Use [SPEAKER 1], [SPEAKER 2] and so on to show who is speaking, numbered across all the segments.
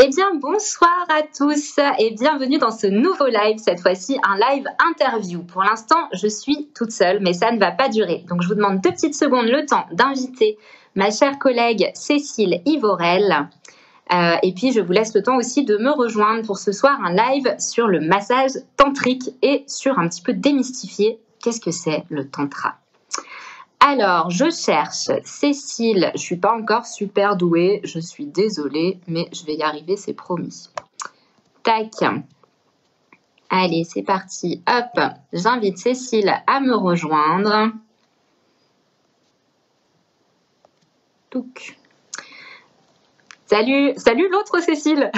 [SPEAKER 1] Eh bien, bonsoir à tous et bienvenue dans ce nouveau live, cette fois-ci un live interview. Pour l'instant, je suis toute seule, mais ça ne va pas durer. Donc, je vous demande 2 petites secondes le temps d'inviter ma chère collègue Cécile Ivorel. Et puis, je vous laisse le temps aussi de me rejoindre pour ce soir un live sur le massage tantrique et sur un petit peu démystifier qu'est-ce que c'est le tantra. Alors, je cherche Cécile. Je suis pas encore super douée, je suis désolée, mais je vais y arriver, c'est promis. Tac. Allez, c'est parti. Hop, j'invite Cécile à me rejoindre. Touc. Salut l'autre Cécile.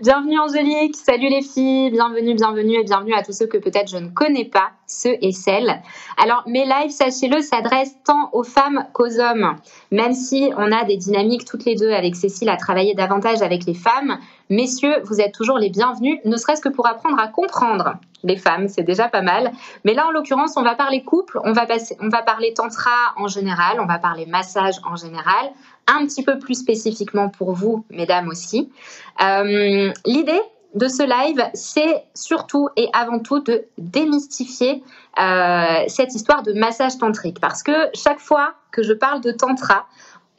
[SPEAKER 1] Bienvenue Angélique, salut les filles, bienvenue et bienvenue à tous ceux que peut-être je ne connais pas, ceux et celles. Alors mes lives, sachez-le, s'adressent tant aux femmes qu'aux hommes. Même si on a des dynamiques toutes les deux avec Cécile à travailler davantage avec les femmes, messieurs, vous êtes toujours les bienvenus, ne serait-ce que pour apprendre à comprendre les femmes, c'est déjà pas mal. Mais là, en l'occurrence, on va parler couple, on va parler tantra en général, on va parler massage en général, un petit peu plus spécifiquement pour vous, mesdames aussi. L'idée de ce live, c'est surtout et avant tout de démystifier cette histoire de massage tantrique. Parce que chaque fois que je parle de tantra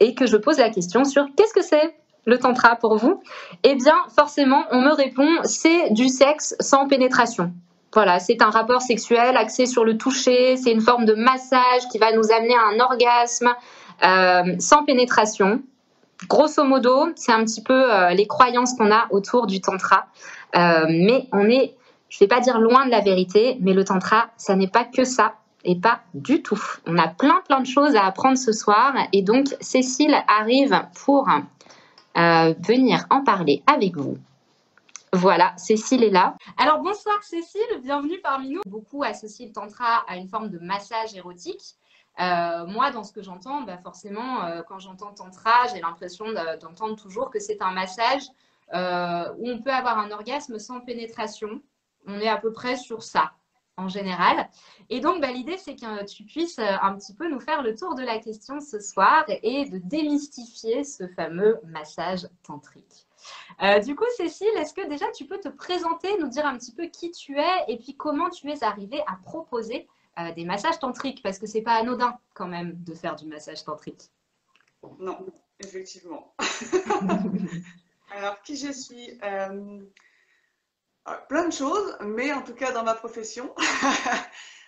[SPEAKER 1] et que je pose la question sur qu'est-ce que c'est le tantra pour vous, eh bien forcément on me répond c'est du sexe sans pénétration. Voilà, c'est un rapport sexuel axé sur le toucher, c'est une forme de massage qui va nous amener à un orgasme sans pénétration. Grosso modo, c'est un petit peu les croyances qu'on a autour du tantra. Mais on est, je ne vais pas dire loin de la vérité, mais le tantra, ça n'est pas que ça. Et pas du tout. On a plein de choses à apprendre ce soir. Et donc, Cécile arrive pour venir en parler avec vous. Voilà, Cécile est là. Alors, bonsoir Cécile, bienvenue parmi nous. Beaucoup associent le tantra à une forme de massage érotique. Moi, dans ce que j'entends, forcément, quand j'entends tantra, j'ai l'impression d'entendre toujours que c'est un massage où on peut avoir un orgasme sans pénétration. On est à peu près sur ça, en général. Et donc, l'idée, c'est que tu puisses un petit peu nous faire le tour de la question ce soir et de démystifier ce fameux massage tantrique. Du coup, Cécile, est-ce que déjà tu peux te présenter, nous dire un petit peu qui tu es et puis comment tu es arrivée à proposer des massages tantriques, parce que c'est pas anodin quand même de faire du massage tantrique.
[SPEAKER 2] Non, effectivement. Alors, qui je suis plein de choses, mais en tout cas dans ma profession.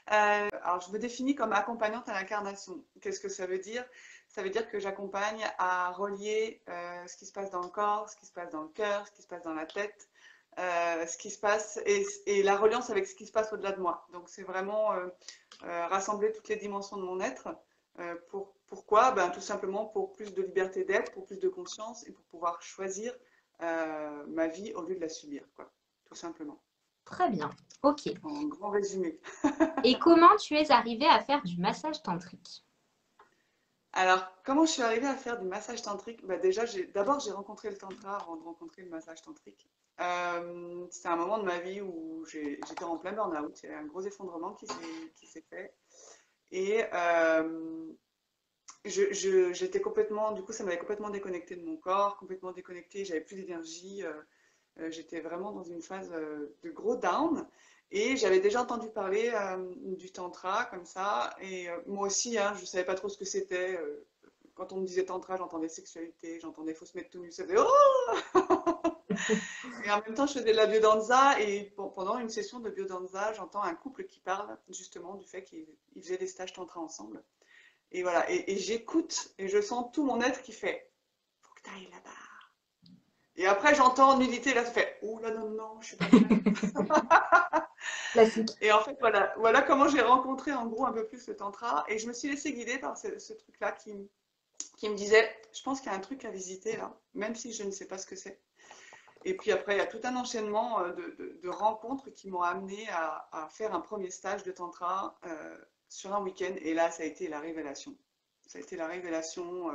[SPEAKER 2] Alors, je me définis comme accompagnante à l'incarnation. Qu'est-ce que ça veut dire? Ça veut dire que j'accompagne à relier ce qui se passe dans le corps, ce qui se passe dans le cœur, ce qui se passe dans la tête, ce qui se passe et la reliance avec ce qui se passe au-delà de moi. Donc c'est vraiment rassembler toutes les dimensions de mon être. Pourquoi? Tout simplement pour plus de liberté d'être, pour plus de conscience et pour pouvoir choisir ma vie au lieu de la subir, quoi, tout simplement.
[SPEAKER 1] Très bien, ok.
[SPEAKER 2] En grand résumé.
[SPEAKER 1] Et comment tu es arrivée à faire du massage tantrique?
[SPEAKER 2] Alors, comment je suis arrivée à faire du massage tantrique? Déjà, d'abord, j'ai rencontré le tantra avant de rencontrer le massage tantrique. C'était un moment de ma vie où j'étais en plein burn-out. Il y a un gros effondrement qui s'est fait. Et j'étais complètement, du coup, ça m'avait complètement déconnectée de mon corps, complètement déconnectée. J'avais plus d'énergie. J'étais vraiment dans une phase de gros down. Et j'avais déjà entendu parler du tantra comme ça. Et moi aussi, hein, je ne savais pas trop ce que c'était. Quand on me disait tantra, j'entendais sexualité, j'entendais faut se mettre tout nu. Ça faisait oh. Et en même temps, je faisais de la biodanza. Et pendant une session de biodanza, j'entends un couple qui parle justement du fait qu'ils faisaient des stages tantra ensemble. Et voilà. Et j'écoute et je sens tout mon être qui fait faut que tu ailles là-bas. Et après, j'entends nudité, là, ça fait ouh là, non, je suis pas bien.
[SPEAKER 1] Classique.
[SPEAKER 2] Et en fait, voilà comment j'ai rencontré en gros un peu plus le tantra. Et je me suis laissée guider par ce truc-là qui me disait je pense qu'il y a un truc à visiter là, même si je ne sais pas ce que c'est. Et puis après, il y a tout un enchaînement de rencontres qui m'ont amené à faire un premier stage de tantra sur un week-end. Et là, ça a été la révélation. Ça a été la révélation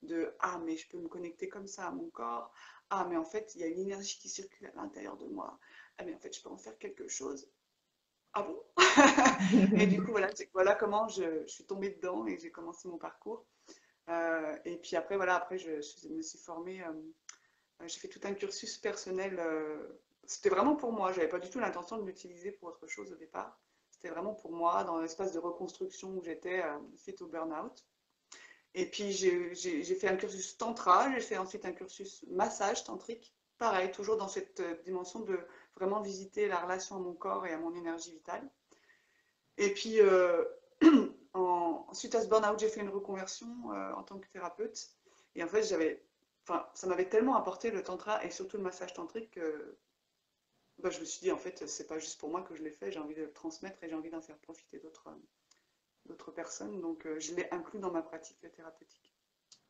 [SPEAKER 2] de ah, mais je peux me connecter comme ça à mon corps. Ah, mais en fait, il y a une énergie qui circule à l'intérieur de moi. Ah, mais en fait, je peux en faire quelque chose. Ah bon? Et du coup, voilà comment je suis tombée dedans et j'ai commencé mon parcours. Et puis après, je me suis formée J'ai fait tout un cursus personnel. C'était vraiment pour moi. J'avais pas du tout l'intention de l'utiliser pour autre chose au départ. C'était vraiment pour moi, dans l'espace de reconstruction où j'étais suite au burn-out. Et puis j'ai fait un cursus tantra, j'ai fait ensuite un cursus massage tantrique. Pareil, toujours dans cette dimension de vraiment visiter la relation à mon corps et à mon énergie vitale. Et puis, suite à ce burn-out, j'ai fait une reconversion en tant que thérapeute. Et en fait, enfin, ça m'avait tellement apporté le tantra et surtout le massage tantrique que bah, je me suis dit, en fait, c'est pas juste pour moi que je l'ai fait, j'ai envie de le transmettre et j'ai envie d'en faire profiter d'autres personnes. Donc, je l'ai inclus dans ma pratique thérapeutique.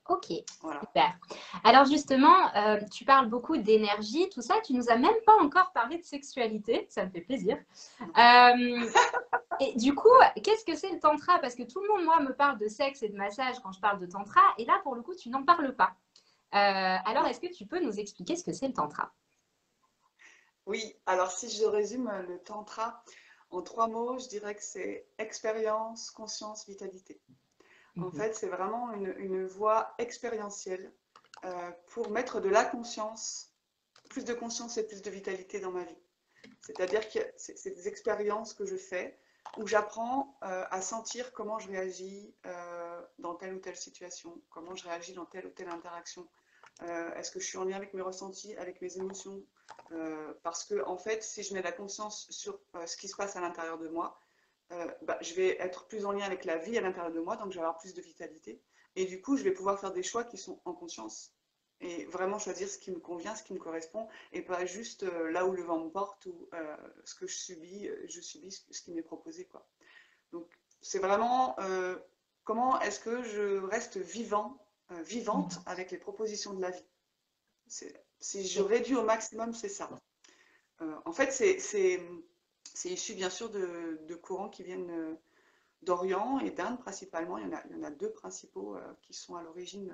[SPEAKER 1] Ok,
[SPEAKER 2] Voilà.
[SPEAKER 1] super. Alors justement, tu parles beaucoup d'énergie, tout ça. Tu nous as même pas encore parlé de sexualité, ça me fait plaisir. Et du coup, qu'est-ce que c'est le tantra? Parce que tout le monde, moi, me parle de sexe et de massage quand je parle de tantra. Et là, pour le coup, tu n'en parles pas. Alors, est-ce que tu peux nous expliquer ce que c'est le tantra?
[SPEAKER 2] Oui, alors si je résume le tantra en 3 mots, je dirais que c'est expérience, conscience, vitalité. En
[SPEAKER 1] Mhm.
[SPEAKER 2] fait, c'est vraiment une voie expérientielle pour mettre de la conscience, plus de conscience et plus de vitalité dans ma vie. C'est-à-dire que c'est des expériences que je fais où j'apprends à sentir comment je réagis dans telle ou telle situation, comment je réagis dans telle ou telle interaction. Est-ce que je suis en lien avec mes ressentis, avec mes émotions? Parce que, en fait, si je mets la conscience sur ce qui se passe à l'intérieur de moi, bah, je vais être plus en lien avec la vie à l'intérieur de moi, donc je vais avoir plus de vitalité. Et du coup, je vais pouvoir faire des choix qui sont en conscience et vraiment choisir ce qui me convient, ce qui me correspond, et pas juste là où le vent me porte ou ce que je subis ce qui m'est proposé, quoi. Donc, c'est vraiment comment est-ce que je reste vivante avec les propositions de la vie. Si je réduis au maximum, c'est ça. En fait, c'est issu bien sûr de courants qui viennent d'Orient et d'Inde principalement. Il y en a deux principaux qui sont à l'origine.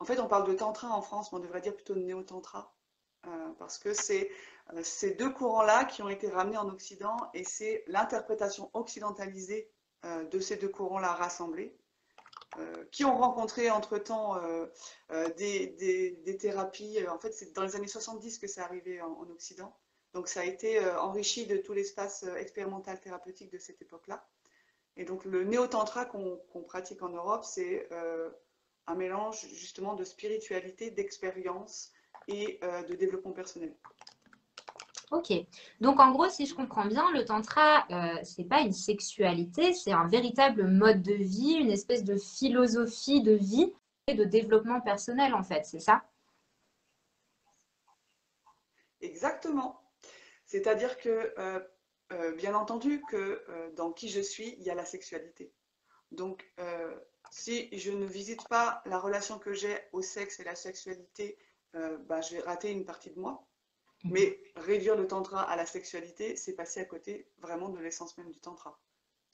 [SPEAKER 2] En fait, on parle de tantra en France, mais on devrait dire plutôt de néo-tantra. Parce que c'est ces deux courants-là qui ont été ramenés en Occident et c'est l'interprétation occidentalisée de ces deux courants-là rassemblés qui ont rencontré entre-temps des thérapies. En fait, c'est dans les années 70 que c'est arrivé en Occident. Donc, ça a été enrichi de tout l'espace expérimental thérapeutique de cette époque-là. Et donc, le néo-tantra qu'on pratique en Europe, c'est un mélange justement de spiritualité, d'expérience et de développement personnel.
[SPEAKER 1] Ok. Donc, en gros, si je comprends bien, le tantra, c'est pas une sexualité, c'est un véritable mode de vie, une espèce de philosophie de vie et de développement personnel, en fait, c'est ça?
[SPEAKER 2] Exactement. C'est-à-dire que, bien entendu, que dans qui je suis, il y a la sexualité. Donc, si je ne visite pas la relation que j'ai au sexe et la sexualité, bah, je vais rater une partie de moi. Mais réduire le tantra à la sexualité, c'est passer à côté vraiment de l'essence même du tantra.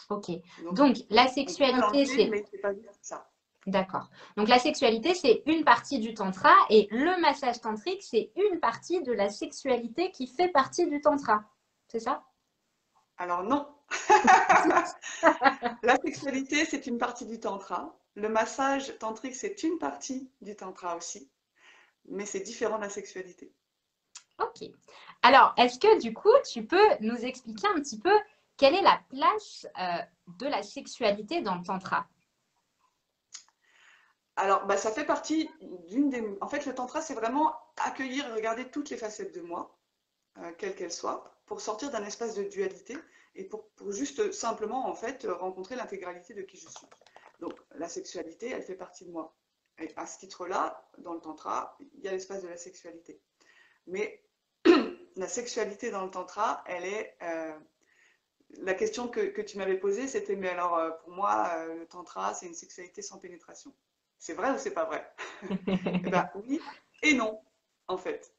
[SPEAKER 1] Ok.
[SPEAKER 2] Donc,
[SPEAKER 1] Donc, la
[SPEAKER 2] on peut
[SPEAKER 1] sexualité,
[SPEAKER 2] mélanger,
[SPEAKER 1] c'est...
[SPEAKER 2] mais c'est pas juste ça.
[SPEAKER 1] D'accord. Donc, la sexualité, c'est une partie du tantra et le massage tantrique, c'est une partie de la sexualité qui fait partie du tantra. C'est ça?
[SPEAKER 2] Alors non, la sexualité, c'est une partie du tantra. Le massage tantrique, c'est une partie du tantra aussi, mais c'est différent de la sexualité.
[SPEAKER 1] Ok. Alors, est-ce que du coup, tu peux nous expliquer un petit peu quelle est la place de la sexualité dans le tantra?
[SPEAKER 2] Alors, bah, ça fait partie d'une des... En fait, le tantra, c'est vraiment accueillir et regarder toutes les facettes de moi, quelles qu'elles soient, pour sortir d'un espace de dualité et pour juste simplement, en fait, rencontrer l'intégralité de qui je suis. Donc, la sexualité, elle fait partie de moi. Et à ce titre-là, dans le tantra, il y a l'espace de la sexualité. Mais la sexualité dans le tantra, elle est... la question que tu m'avais posée, c'était, mais alors, pour moi, le tantra, c'est une sexualité sans pénétration. C'est vrai ou c'est pas vrai? Eh bien, oui et non, en fait.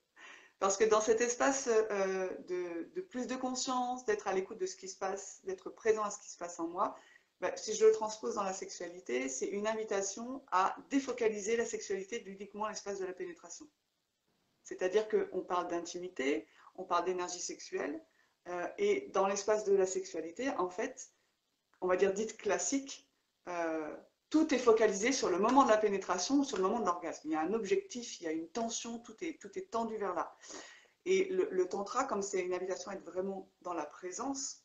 [SPEAKER 2] Parce que dans cet espace de plus de conscience, d'être à l'écoute de ce qui se passe, d'être présent à ce qui se passe en moi, ben, si je le transpose dans la sexualité, c'est une invitation à défocaliser la sexualité uniquement à l'espace de la pénétration. C'est-à-dire qu'on parle d'intimité, on parle d'énergie sexuelle, et dans l'espace de la sexualité, en fait, on va dire dite classique, tout est focalisé sur le moment de la pénétration ou sur le moment de l'orgasme. Il y a un objectif, il y a une tension, tout est tendu vers là. Et le tantra, comme c'est une invitation à être vraiment dans la présence,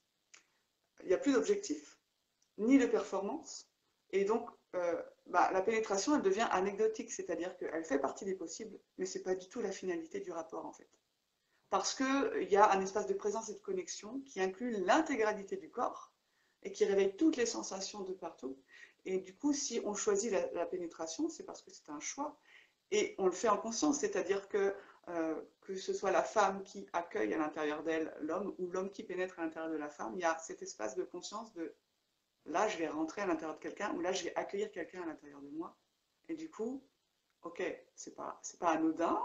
[SPEAKER 2] il n'y a plus d'objectif, ni de performance. Et donc, la pénétration, elle devient anecdotique, c'est-à-dire qu'elle fait partie des possibles, mais ce n'est pas du tout la finalité du rapport, en fait. Parce qu'il y a un espace de présence et de connexion qui inclut l'intégralité du corps et qui réveille toutes les sensations de partout. Et du coup, si on choisit la pénétration, c'est parce que c'est un choix. Et on le fait en conscience, c'est-à-dire que ce soit la femme qui accueille à l'intérieur d'elle l'homme ou l'homme qui pénètre à l'intérieur de la femme, il y a cet espace de conscience de là, je vais rentrer à l'intérieur de quelqu'un ou là, je vais accueillir quelqu'un à l'intérieur de moi. Et du coup, ok, c'est pas anodin.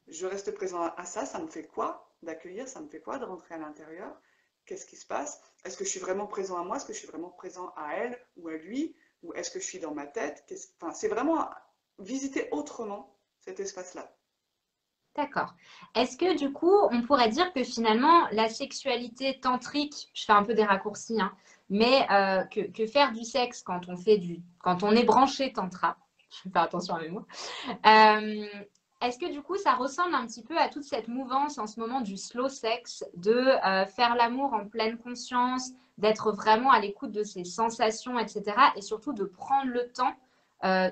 [SPEAKER 2] Je reste présent à ça, ça me fait quoi d'accueillir, ça me fait quoi de rentrer à l'intérieur? Qu'est-ce qui se passe? Est-ce que je suis vraiment présent à moi? Est-ce que je suis vraiment présent à elle ou à lui? Ou est-ce que je suis dans ma tête? Enfin, c'est vraiment visiter autrement cet espace-là.
[SPEAKER 1] D'accord. Est-ce que du coup, on pourrait dire que finalement, la sexualité tantrique, je fais un peu des raccourcis, hein, mais que faire du sexe quand on est branché tantra, je vais faire attention à mes mots, euh, est-ce que du coup, ça ressemble un petit peu à toute cette mouvance en ce moment du slow sex, de faire l'amour en pleine conscience, d'être vraiment à l'écoute de ses sensations, etc. Et surtout de prendre le temps,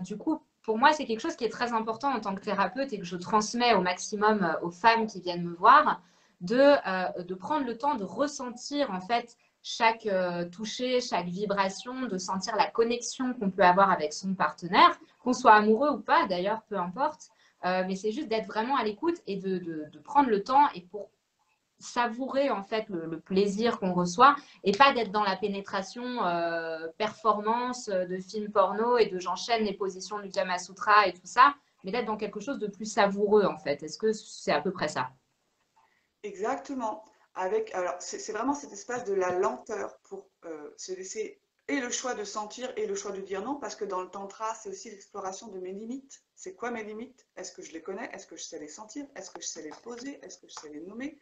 [SPEAKER 1] du coup, pour moi, c'est quelque chose qui est très important en tant que thérapeute et que je transmets au maximum aux femmes qui viennent me voir, de prendre le temps de ressentir en fait chaque toucher, chaque vibration, de sentir la connexion qu'on peut avoir avec son partenaire, qu'on soit amoureux ou pas d'ailleurs, peu importe. Mais c'est juste d'être vraiment à l'écoute et de prendre le temps et pour savourer en fait le plaisir qu'on reçoit et pas d'être dans la pénétration performance de films porno et de j'enchaîne les positions du Kama Sutra et tout ça, mais d'être dans quelque chose de plus savoureux en fait. Est-ce que c'est à peu près ça?
[SPEAKER 2] Exactement. Alors, c'est vraiment cet espace de la lenteur pour se laisser et le choix de sentir et le choix de dire non, parce que dans le tantra, c'est aussi l'exploration de mes limites. C'est quoi mes limites? Est-ce que je les connais? Est-ce que je sais les sentir? Est-ce que je sais les poser? Est-ce que je sais les nommer?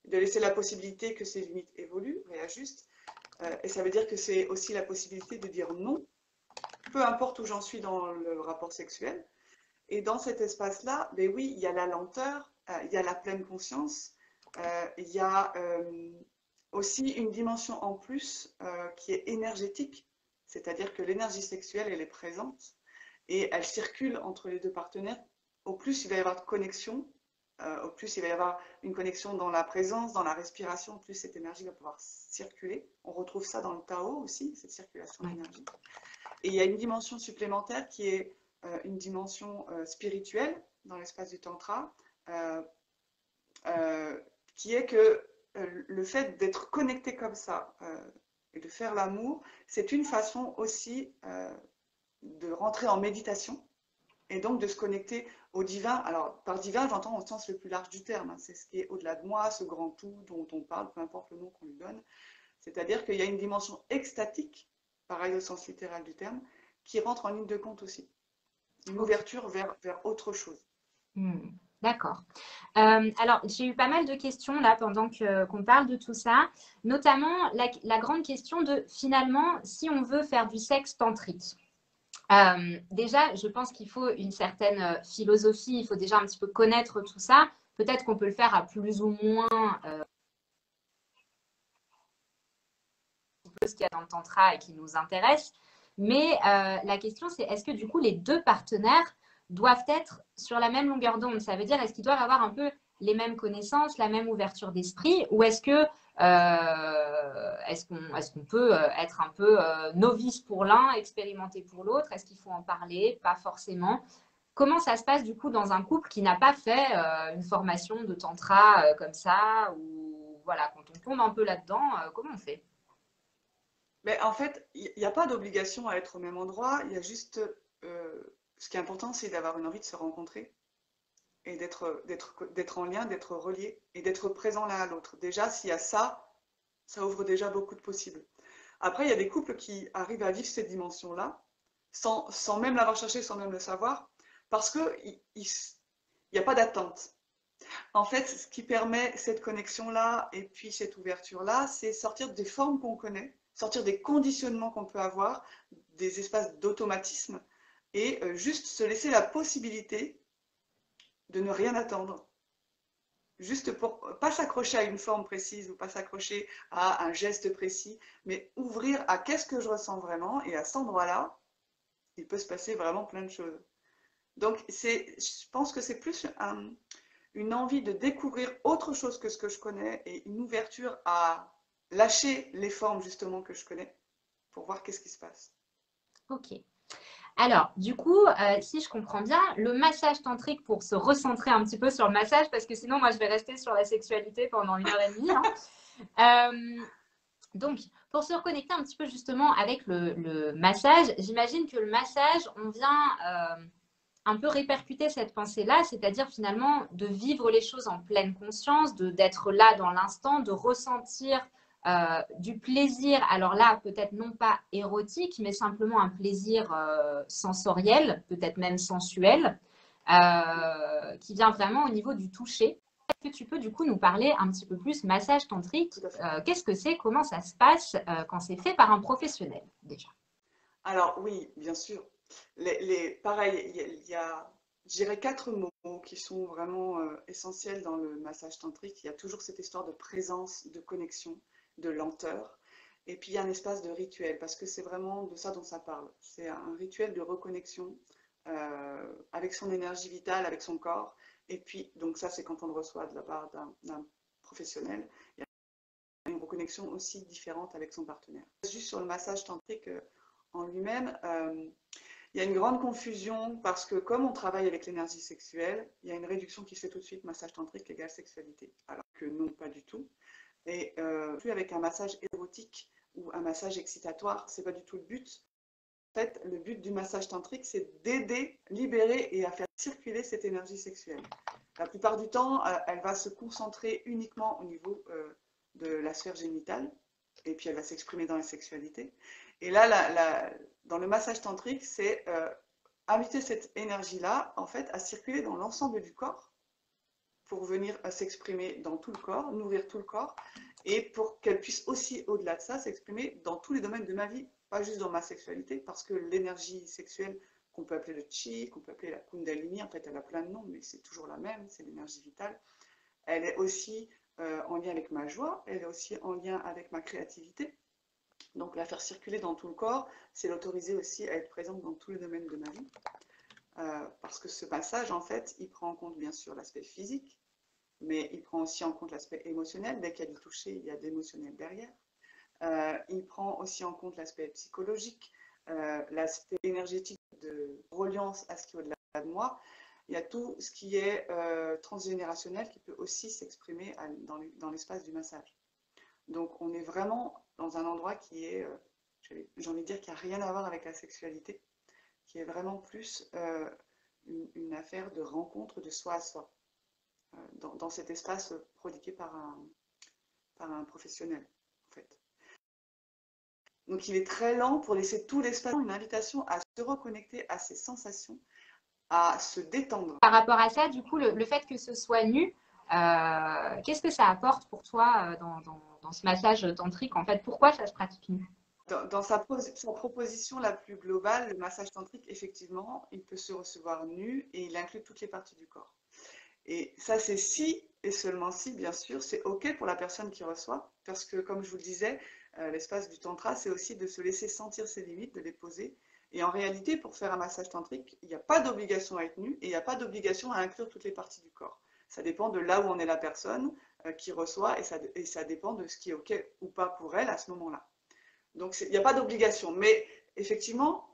[SPEAKER 2] De laisser la possibilité que ces limites évoluent, réajustent. Et ça veut dire que c'est aussi la possibilité de dire non, peu importe où j'en suis dans le rapport sexuel. Et dans cet espace-là, ben oui, il y a la lenteur, il y a la pleine conscience, il y a aussi une dimension en plus qui est énergétique, c'est-à-dire que l'énergie sexuelle, elle est présente et elle circule entre les deux partenaires. Au plus il va y avoir de connexion, au plus il va y avoir une connexion dans la présence, dans la respiration, au plus cette énergie va pouvoir circuler. On retrouve ça dans le Tao aussi, cette circulation d'énergie. Et il y a une dimension supplémentaire qui est une dimension spirituelle dans l'espace du Tantra, euh, qui est que le fait d'être connecté comme ça et de faire l'amour, c'est une façon aussi de rentrer en méditation et donc de se connecter au divin. Alors, par divin, j'entends au sens le plus large du terme, hein, c'est ce qui est au-delà de moi, ce grand tout dont on parle, peu importe le nom qu'on lui donne. C'est-à-dire qu'il y a une dimension extatique, pareil au sens littéral du terme, qui rentre en ligne de compte aussi. Une ouverture vers autre chose.
[SPEAKER 1] D'accord. Alors, j'ai eu pas mal de questions là pendant qu'on parle de tout ça, notamment la grande question de finalement, si on veut faire du sexe tantrique. Déjà, je pense qu'il faut une certaine philosophie, il faut déjà un petit peu connaître tout ça. Peut-être qu'on peut le faire à plus ou moins ce qu'il y a dans le tantra et qui nous intéresse. Mais la question, c'est est-ce que du coup, les deux partenaires doivent être sur la même longueur d'onde? Ça veut dire, est-ce qu'ils doivent avoir un peu les mêmes connaissances, la même ouverture d'esprit, ou est-ce qu'on peut être un peu novice pour l'un, expérimenté pour l'autre? Est-ce qu'il faut en parler? Pas forcément. Comment ça se passe du coup dans un couple qui n'a pas fait une formation de tantra comme ça, ou voilà, quand on tombe un peu là-dedans, comment on fait?
[SPEAKER 2] Mais en fait, il n'y a pas d'obligation à être au même endroit. Il y a juste. Ce qui est important, c'est d'avoir une envie de se rencontrer et d'être en lien, d'être relié et d'être présent l'un à l'autre. Déjà, s'il y a ça, ça ouvre déjà beaucoup de possibles. Après, il y a des couples qui arrivent à vivre cette dimension-là sans même l'avoir cherché, sans même le savoir, parce qu'il n'y a pas d'attente. En fait, ce qui permet cette connexion-là et puis cette ouverture-là, c'est sortir des formes qu'on connaît, sortir des conditionnements qu'on peut avoir, des espaces d'automatisme, et juste se laisser la possibilité de ne rien attendre. Juste pour pas s'accrocher à une forme précise ou pas s'accrocher à un geste précis, mais ouvrir à qu'est-ce que je ressens vraiment, et à cet endroit-là, il peut se passer vraiment plein de choses. Donc, je pense que c'est plus une envie de découvrir autre chose que ce que je connais et une ouverture à lâcher les formes justement que je connais pour voir qu'est-ce qui se passe.
[SPEAKER 1] Ok. Alors, du coup, si je comprends bien, le massage tantrique, pour se recentrer un petit peu sur le massage, parce que sinon, moi, je vais rester sur la sexualité pendant 1 heure et demie. Donc, pour se reconnecter un petit peu justement avec le massage, j'imagine que le massage, on vient un peu répercuter cette pensée-là, c'est-à-dire finalement de vivre les choses en pleine conscience, d'être là dans l'instant, de ressentir du plaisir, alors là, peut-être non pas érotique, mais simplement un plaisir sensoriel, peut-être même sensuel, qui vient vraiment au niveau du toucher. Est-ce que tu peux du coup nous parler un petit peu plus massage tantrique? Qu'est-ce que c'est? Comment ça se passe quand c'est fait par un professionnel déjà?
[SPEAKER 2] Alors oui, bien sûr. Pareil, il y a, je dirais, 4 mots qui sont vraiment essentiels dans le massage tantrique. Il y a toujours cette histoire de présence, de connexion, de lenteur. Et puis il y a un espace de rituel, parce que c'est vraiment de ça dont ça parle. C'est un rituel de reconnexion avec son énergie vitale, avec son corps. Et puis, donc ça, c'est quand on le reçoit de la part d'un professionnel. Il y a une reconnexion aussi différente avec son partenaire. Juste sur le massage tantrique en lui-même, il y a une grande confusion parce que comme on travaille avec l'énergie sexuelle, il y a une réduction qui se fait tout de suite, massage tantrique égale sexualité. Alors que non, pas du tout. Et plus avec un massage érotique ou un massage excitatoire, c'est pas du tout le but. En fait, le but du massage tantrique, c'est d'aider, libérer et à faire circuler cette énergie sexuelle. La plupart du temps, elle va se concentrer uniquement au niveau de la sphère génitale, et puis elle va s'exprimer dans la sexualité. Et là, dans le massage tantrique, c'est inviter cette énergie-là, en fait, à circuler dans l'ensemble du corps, pour venir s'exprimer dans tout le corps, nourrir tout le corps, et pour qu'elle puisse aussi, au-delà de ça, s'exprimer dans tous les domaines de ma vie, pas juste dans ma sexualité, parce que l'énergie sexuelle, qu'on peut appeler le chi, qu'on peut appeler la kundalini, en fait, elle a plein de noms, mais c'est toujours la même, c'est l'énergie vitale. Elle est aussi en lien avec ma joie, elle est aussi en lien avec ma créativité. Donc la faire circuler dans tout le corps, c'est l'autoriser aussi à être présente dans tous les domaines de ma vie. Parce que ce passage, en fait, il prend en compte bien sûr l'aspect physique, mais il prend aussi en compte l'aspect émotionnel. Dès qu'il y a du toucher, il y a de l'émotionnel derrière. Il prend aussi en compte l'aspect psychologique, l'aspect énergétique de reliance à ce qui est au-delà de moi. Il y a tout ce qui est transgénérationnel qui peut aussi s'exprimer dans l'espace du massage. Donc on est vraiment dans un endroit qui est, j'ai envie de dire, qui n'a rien à voir avec la sexualité, qui est vraiment plus une affaire de rencontre de soi à soi, dans cet espace prodigué par un professionnel, en fait. Donc il est très lent pour laisser tout l'espace, une invitation à se reconnecter à ses sensations, à se détendre.
[SPEAKER 1] Par rapport à ça, du coup, le fait que ce soit nu, qu'est-ce que ça apporte pour toi dans ce massage tantrique? En fait, pourquoi ça se pratique nu?
[SPEAKER 2] Dans sa proposition la plus globale, le massage tantrique, effectivement, il peut se recevoir nu et il inclut toutes les parties du corps. Et ça, c'est si et seulement si, bien sûr, c'est OK pour la personne qui reçoit, parce que, comme je vous le disais, l'espace du tantra, c'est aussi de se laisser sentir ses limites, de les poser. Et en réalité, pour faire un massage tantrique, il n'y a pas d'obligation à être nu et il n'y a pas d'obligation à inclure toutes les parties du corps. Ça dépend de là où en est la personne qui reçoit et ça dépend de ce qui est OK ou pas pour elle à ce moment-là. Donc, il n'y a pas d'obligation. Mais effectivement,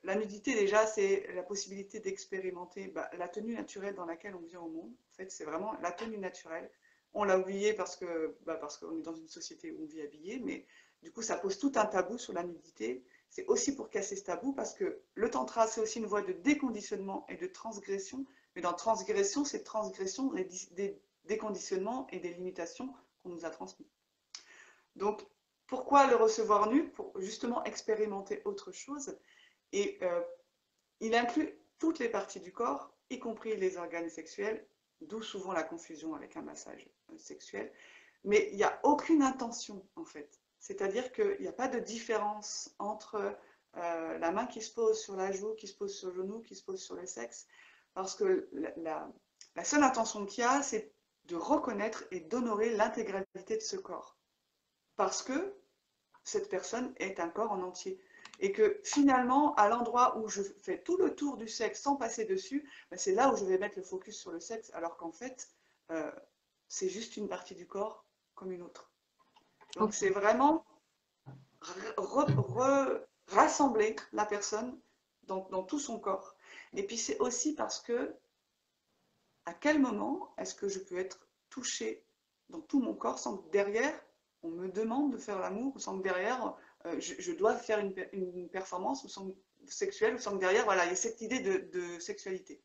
[SPEAKER 2] la nudité, déjà, c'est la possibilité d'expérimenter la tenue naturelle dans laquelle on vient au monde. En fait, c'est vraiment la tenue naturelle. On l'a oublié parce qu'on est dans une société où on vit habillé, mais du coup, ça pose tout un tabou sur la nudité. C'est aussi pour casser ce tabou parce que le tantra, c'est aussi une voie de déconditionnement et de transgression. Mais dans transgression, c'est transgression des déconditionnements et des limitations qu'on nous a transmis. Donc, pourquoi le recevoir nu? Pour justement expérimenter autre chose. Et il inclut toutes les parties du corps, y compris les organes sexuels, d'où souvent la confusion avec un massage sexuel. Mais il n'y a aucune intention, en fait. C'est-à-dire qu'il n'y a pas de différence entre la main qui se pose sur la joue, qui se pose sur le genou, qui se pose sur le sexe, parce que la seule intention qu'il y a, c'est de reconnaître et d'honorer l'intégralité de ce corps. Parce que cette personne est un corps en entier. Et que finalement, à l'endroit où je fais tout le tour du sexe sans passer dessus, ben c'est là où je vais mettre le focus sur le sexe, alors qu'en fait, c'est juste une partie du corps comme une autre. Donc
[SPEAKER 1] Ok.
[SPEAKER 2] c'est vraiment rassembler la personne dans tout son corps. Et puis c'est aussi parce que à quel moment est-ce que je peux être touchée dans tout mon corps sans que derrière on me demande de faire l'amour, ou sans que derrière je dois faire une performance sexuelle, ou sans que derrière voilà, il y a cette idée de sexualité.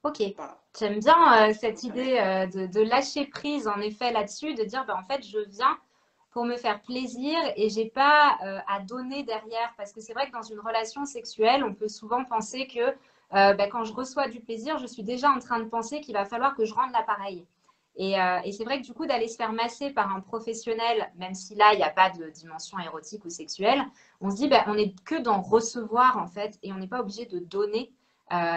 [SPEAKER 1] Ok,
[SPEAKER 2] Voilà.
[SPEAKER 1] j'aime bien
[SPEAKER 2] Vous
[SPEAKER 1] cette
[SPEAKER 2] comprenez?
[SPEAKER 1] idée de lâcher prise en effet là-dessus, de dire ben, en fait je viens pour me faire plaisir et j'ai pas à donner derrière parce que c'est vrai que dans une relation sexuelle on peut souvent penser que ben, quand je reçois du plaisir je suis déjà en train de penser qu'il va falloir que je rende l'appareil et c'est vrai que du coup d'aller se faire masser par un professionnel même si là il n'y a pas de dimension érotique ou sexuelle on se dit ben, on n'est que dans recevoir en fait et on n'est pas obligé de donner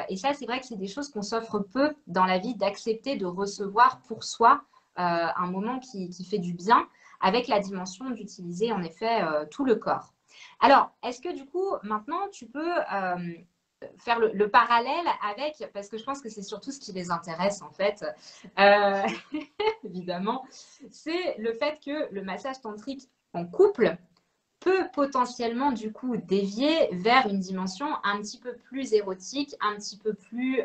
[SPEAKER 1] et ça, c'est vrai que c'est des choses qu'on s'offre peu dans la vie, d'accepter de recevoir pour soi un moment qui fait du bien, avec la dimension d'utiliser en effet tout le corps. Alors, est-ce que du coup, maintenant, tu peux faire le parallèle avec, parce que je pense que c'est surtout ce qui les intéresse en fait, euh, évidemment, c'est le fait que le massage tantrique en couple peut potentiellement du coup dévier vers une dimension un petit peu plus érotique, un petit peu plus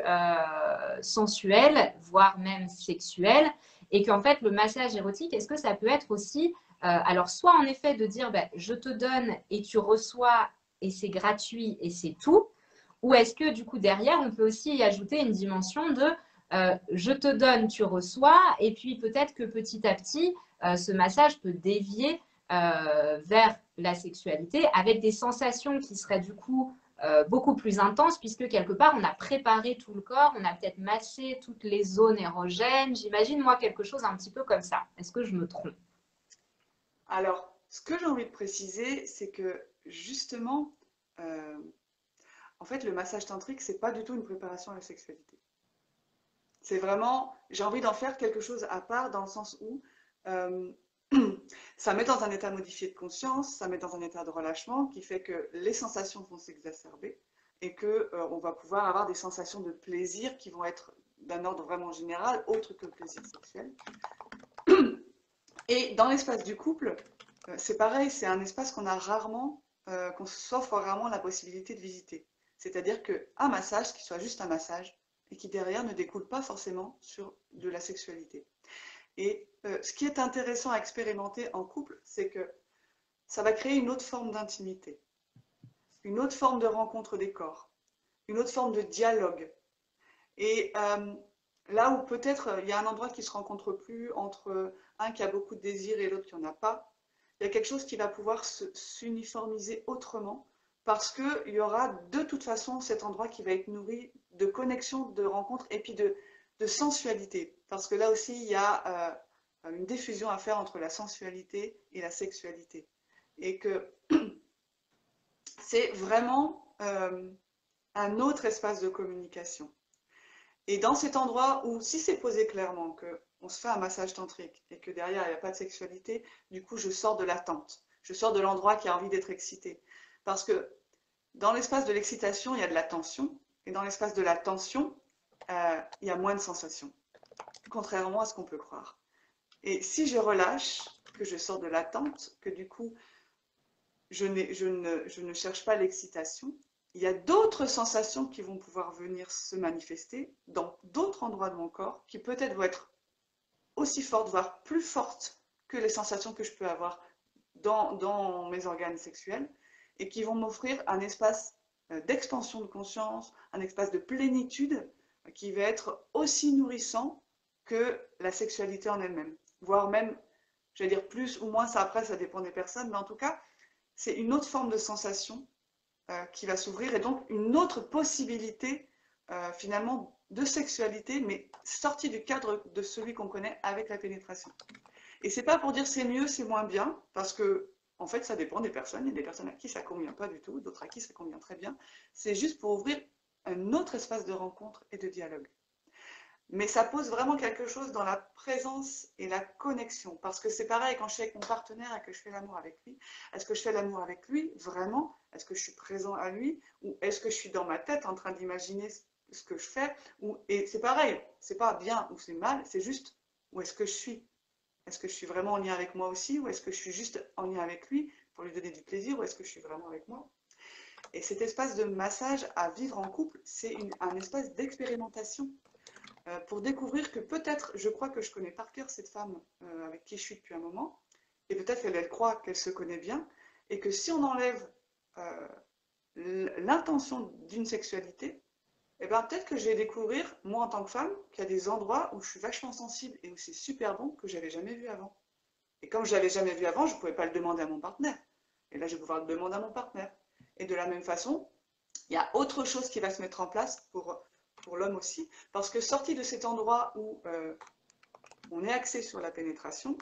[SPEAKER 1] sensuelle, voire même sexuelle, et qu'en fait le massage érotique, est-ce que ça peut être aussi, alors soit en effet de dire ben, je te donne et tu reçois et c'est gratuit et c'est tout, ou est-ce que du coup derrière on peut aussi y ajouter une dimension de je te donne, tu reçois, et puis peut-être que petit à petit ce massage peut dévier vers la sexualité avec des sensations qui seraient du coup beaucoup plus intenses puisque quelque part on a préparé tout le corps, on a peut-être massé toutes les zones érogènes. J'imagine moi quelque chose un petit peu comme ça. Est-ce que je me trompe?
[SPEAKER 2] Alors, ce que j'ai envie de préciser, c'est que justement, euh, en fait, le massage tantrique, c'est pas du tout une préparation à la sexualité. C'est vraiment, j'ai envie d'en faire quelque chose à part dans le sens où euh, ça met dans un état modifié de conscience, ça met dans un état de relâchement qui fait que les sensations vont s'exacerber et que on va pouvoir avoir des sensations de plaisir qui vont être d'un ordre vraiment général, autre que le plaisir sexuel. Et dans l'espace du couple, c'est pareil, c'est un espace qu'on a rarement, qu'on s'offre rarement la possibilité de visiter. C'est-à-dire qu'un massage, qui soit juste un massage, et qui derrière ne découle pas forcément sur de la sexualité. Et ce qui est intéressant à expérimenter en couple, c'est que ça va créer une autre forme d'intimité, une autre forme de rencontre des corps, une autre forme de dialogue. Et là où peut-être il y a un endroit qui ne se rencontre plus entre un qui a beaucoup de désir et l'autre qui n'en a pas, il y a quelque chose qui va pouvoir s'uniformiser autrement parce qu'il y aura de toute façon cet endroit qui va être nourri de connexion, de rencontre et puis de sensualité. Parce que là aussi, il y a une diffusion à faire entre la sensualité et la sexualité. Et que c'est vraiment un autre espace de communication. Et dans cet endroit où, si c'est posé clairement qu'on se fait un massage tantrique et que derrière il n'y a pas de sexualité, du coup je sors de l'attente. Je sors de l'endroit qui a envie d'être excité. Parce que dans l'espace de l'excitation, il y a de la tension. Et dans l'espace de la tension, il y a moins de sensations. Contrairement à ce qu'on peut croire. Et si je relâche, que je sors de l'attente, que du coup je ne cherche pas l'excitation, il y a d'autres sensations qui vont pouvoir venir se manifester dans d'autres endroits de mon corps qui peut-être vont être aussi fortes, voire plus fortes que les sensations que je peux avoir dans mes organes sexuels et qui vont m'offrir un espace d'expansion de conscience, un espace de plénitude qui va être aussi nourrissant que la sexualité en elle-même, voire même, je vais dire plus ou moins, ça après ça dépend des personnes, mais en tout cas, c'est une autre forme de sensation qui va s'ouvrir et donc une autre possibilité finalement de sexualité, mais sortie du cadre de celui qu'on connaît avec la pénétration. Et c'est pas pour dire c'est mieux, c'est moins bien, parce que en fait, ça dépend des personnes. Il y a des personnes à qui ça convient pas du tout, d'autres à qui ça convient très bien. C'est juste pour ouvrir un autre espace de rencontre et de dialogue. Mais ça pose vraiment quelque chose dans la présence et la connexion. Parce que c'est pareil quand je suis avec mon partenaire et que je fais l'amour avec lui. Est-ce que je fais l'amour avec lui vraiment? Est-ce que je suis présent à lui? Ou est-ce que je suis dans ma tête en train d'imaginer ce que je fais? Et c'est pareil, c'est pas bien ou c'est mal, c'est juste où est-ce que je suis? Est-ce que je suis vraiment en lien avec moi aussi? Ou est-ce que je suis juste en lien avec lui pour lui donner du plaisir? Ou est-ce que je suis vraiment avec moi? Et cet espace de massage à vivre en couple, c'est un espace d'expérimentation pour découvrir que peut-être, je crois que je connais par cœur cette femme avec qui je suis depuis un moment, et peut-être qu'elle croit qu'elle se connaît bien, et que si on enlève euh, l'intention d'une sexualité, eh ben, peut-être que je vais découvrir, moi en tant que femme, qu'il y a des endroits où je suis vachement sensible et où c'est super bon que j'avais jamais vu avant. Et comme je l'avais jamais vu avant, je ne pouvais pas le demander à mon partenaire. Et là, je vais pouvoir le demander à mon partenaire. Et de la même façon, il y a autre chose qui va se mettre en place pour l'homme aussi, parce que sorti de cet endroit où on est axé sur la pénétration,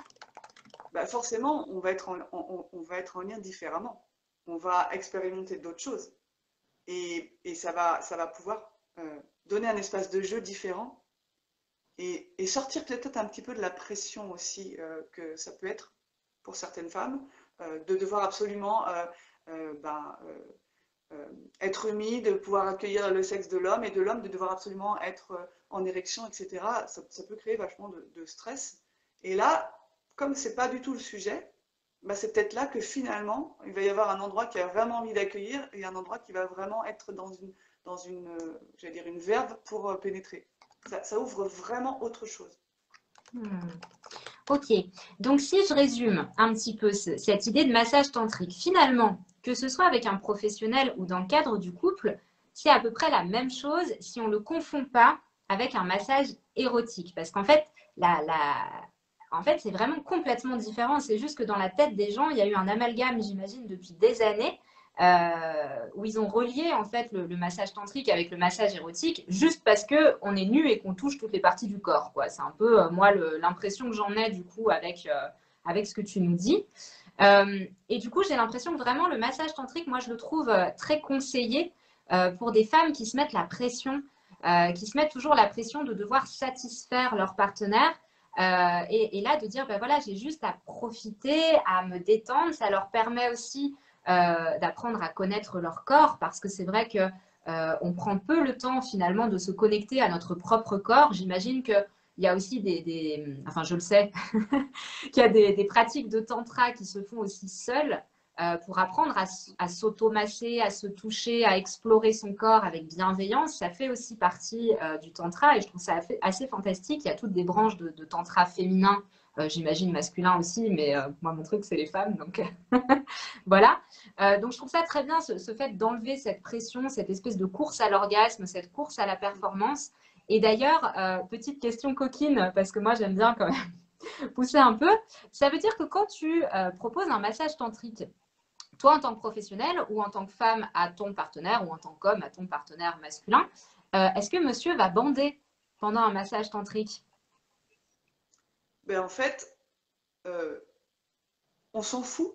[SPEAKER 2] bah forcément, on va être en lien différemment. On va expérimenter d'autres choses. Et ça va pouvoir donner un espace de jeu différent et sortir peut-être un petit peu de la pression aussi que ça peut être pour certaines femmes, de devoir absolument ben, être humide, de pouvoir accueillir le sexe de l'homme et de l'homme de devoir absolument être en érection, etc. Ça peut créer vachement de stress. Et là, comme c'est pas du tout le sujet, bah c'est peut-être là que finalement, il va y avoir un endroit qui a vraiment envie d'accueillir et un endroit qui va vraiment être dans une j'allais dire une verve pour pénétrer. Ça ouvre vraiment autre chose.
[SPEAKER 1] Hmm. Ok, donc si je résume un petit peu cette idée de massage tantrique, finalement, que ce soit avec un professionnel ou dans le cadre du couple, c'est à peu près la même chose si on ne le confond pas avec un massage érotique. Parce qu'en fait, en fait, c'est vraiment complètement différent. C'est juste que dans la tête des gens, il y a eu un amalgame, j'imagine, depuis des années, où ils ont relié en fait le massage tantrique avec le massage érotique juste parce que on est nu et qu'on touche toutes les parties du corps, quoi. C'est un peu moi l'impression que j'en ai du coup avec ce que tu nous dis. Et du coup, j'ai l'impression que vraiment le massage tantrique, moi je le trouve très conseillé pour des femmes qui se mettent la pression, qui se mettent toujours la pression de devoir satisfaire leur partenaire. Et là, de dire, ben voilà, j'ai juste à profiter, à me détendre. Ça leur permet aussi d'apprendre à connaître leur corps, parce que c'est vrai que on prend peu le temps finalement de se connecter à notre propre corps. J'imagine qu'il y a aussi enfin je le sais, qu'il y a des pratiques de tantra qui se font aussi seules pour apprendre à s'automasser, à se toucher, à explorer son corps avec bienveillance. Ça fait aussi partie du tantra et je trouve ça assez fantastique. Il y a toutes des branches de tantra féminin, j'imagine masculin aussi, mais moi mon truc c'est les femmes, donc voilà. Donc je trouve ça très bien ce fait d'enlever cette pression, cette espèce de course à l'orgasme, cette course à la performance. Et d'ailleurs, petite question coquine, parce que moi j'aime bien quand même pousser un peu, ça veut dire que quand tu proposes un massage tantrique, toi en tant que professionnel ou en tant que femme à ton partenaire ou en tant qu'homme à ton partenaire masculin, est-ce que monsieur va bander pendant un massage tantrique?
[SPEAKER 2] Ben en fait, euh, on s'en fout.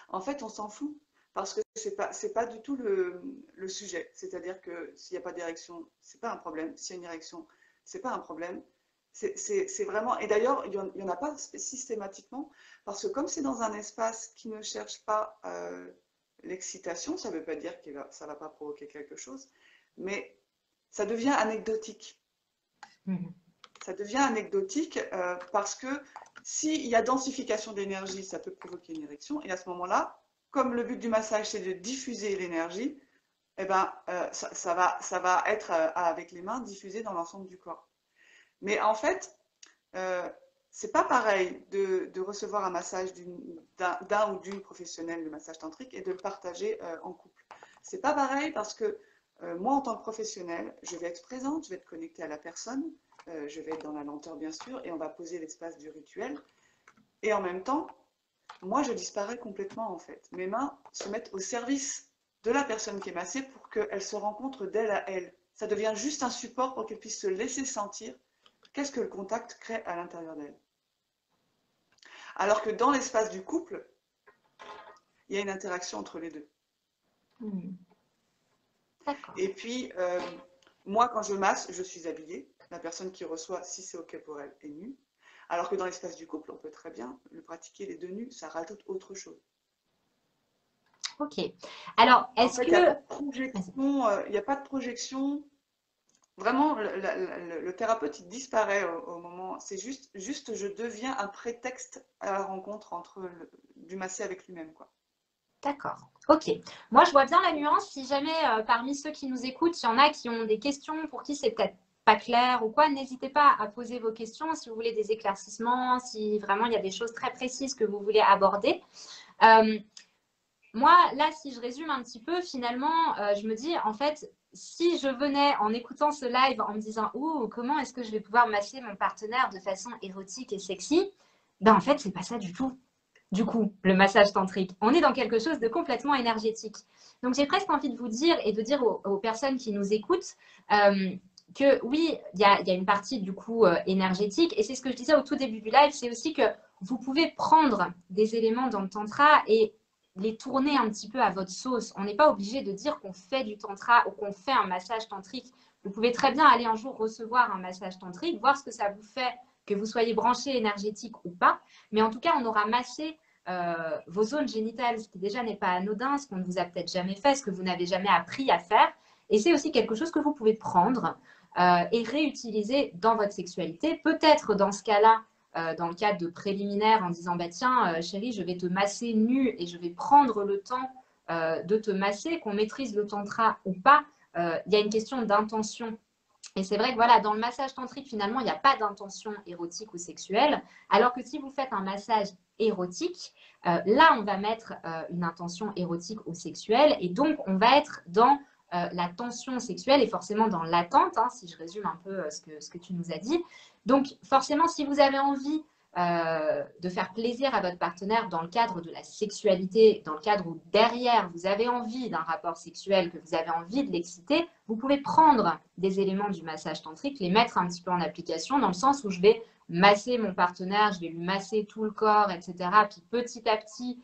[SPEAKER 2] En fait, on s'en fout parce que c'est pas du tout le sujet. C'est-à-dire que s'il n'y a pas d'érection, c'est pas un problème. S'il y a une érection, c'est pas un problème. C'est vraiment. Et d'ailleurs, il y en a pas systématiquement parce que comme c'est dans un espace qui ne cherche pas l'excitation, ça ne veut pas dire que ça va pas provoquer quelque chose, mais ça devient anecdotique.
[SPEAKER 1] Mhm.
[SPEAKER 2] Ça devient anecdotique parce que s'il y a densification d'énergie, ça peut provoquer une érection. Et à ce moment-là, comme le but du massage, c'est de diffuser l'énergie, eh ben, ça va être avec les mains diffusé dans l'ensemble du corps. Mais en fait, c'est pas pareil de recevoir un massage d'un ou d'une professionnelle, le massage tantrique, et de le partager en couple. C'est pas pareil parce que moi, en tant que professionnelle, je vais être présente, je vais être connectée à la personne, je vais être dans la lenteur bien sûr, et on va poser l'espace du rituel. Et en même temps, moi, je disparais complètement en fait. Mes mains se mettent au service de la personne qui est massée pour qu'elle se rencontre d'elle à elle. Ça devient juste un support pour qu'elle puisse se laisser sentir qu'est-ce que le contact crée à l'intérieur d'elle. Alors que dans l'espace du couple, il y a une interaction entre les deux.
[SPEAKER 1] D'accord.
[SPEAKER 2] Et puis, moi, quand je masse, je suis habillée. La personne qui reçoit, si c'est OK pour elle, est nue. Alors que dans l'espace du couple, on peut très bien le pratiquer les deux nus, ça rajoute autre chose.
[SPEAKER 1] Ok. Alors,
[SPEAKER 2] En
[SPEAKER 1] est-ce
[SPEAKER 2] fait, il n'y a
[SPEAKER 1] que...
[SPEAKER 2] pas de projection, il n'y a pas de projection. Vraiment, le thérapeute, il disparaît au moment. C'est juste, je deviens un prétexte à la rencontre du massé avec lui-même, quoi.
[SPEAKER 1] D'accord. Ok. Moi, je vois bien la nuance. Si jamais parmi ceux qui nous écoutent, il y en a qui ont des questions pour qui c'est peut-être pas clair ou quoi, n'hésitez pas à poser vos questions si vous voulez des éclaircissements, si vraiment il y a des choses très précises que vous voulez aborder. Moi, là, si je résume un petit peu, finalement, je me dis, en fait, si je venais en écoutant ce live en me disant, ouh, comment est-ce que je vais pouvoir masser mon partenaire de façon érotique et sexy, ben en fait, c'est pas ça du tout. Du coup, le massage tantrique, on est dans quelque chose de complètement énergétique. Donc, j'ai presque envie de vous dire et de dire aux personnes qui nous écoutent que oui, il y a une partie du coup énergétique. Et c'est ce que je disais au tout début du live, c'est aussi que vous pouvez prendre des éléments dans le tantra et les tourner un petit peu à votre sauce. On n'est pas obligé de dire qu'on fait du tantra ou qu'on fait un massage tantrique. Vous pouvez très bien aller un jour recevoir un massage tantrique, voir ce que ça vous fait, que vous soyez branché énergétique ou pas. Mais en tout cas, on aura massé vos zones génitales, ce qui déjà n'est pas anodin, ce qu'on ne vous a peut-être jamais fait, ce que vous n'avez jamais appris à faire. Et c'est aussi quelque chose que vous pouvez prendre et réutiliser dans votre sexualité. Peut-être dans ce cas-là, dans le cadre de préliminaires, en disant bah, tiens, chérie, je vais te masser nu et je vais prendre le temps de te masser, qu'on maîtrise le tantra ou pas. Il y a une question d'intention. Et c'est vrai que voilà, dans le massage tantrique, finalement, il n'y a pas d'intention érotique ou sexuelle. Alors que si vous faites un massage érotique, là, on va mettre une intention érotique ou sexuelle. Et donc, on va être dans la tension sexuelle et forcément dans l'attente, hein, si je résume un peu ce que tu nous as dit. Donc, forcément, si vous avez envie de faire plaisir à votre partenaire dans le cadre de la sexualité, dans le cadre où derrière vous avez envie d'un rapport sexuel, que vous avez envie de l'exciter, vous pouvez prendre des éléments du massage tantrique, les mettre un petit peu en application dans le sens où je vais masser mon partenaire, je vais lui masser tout le corps, etc. Puis petit à petit,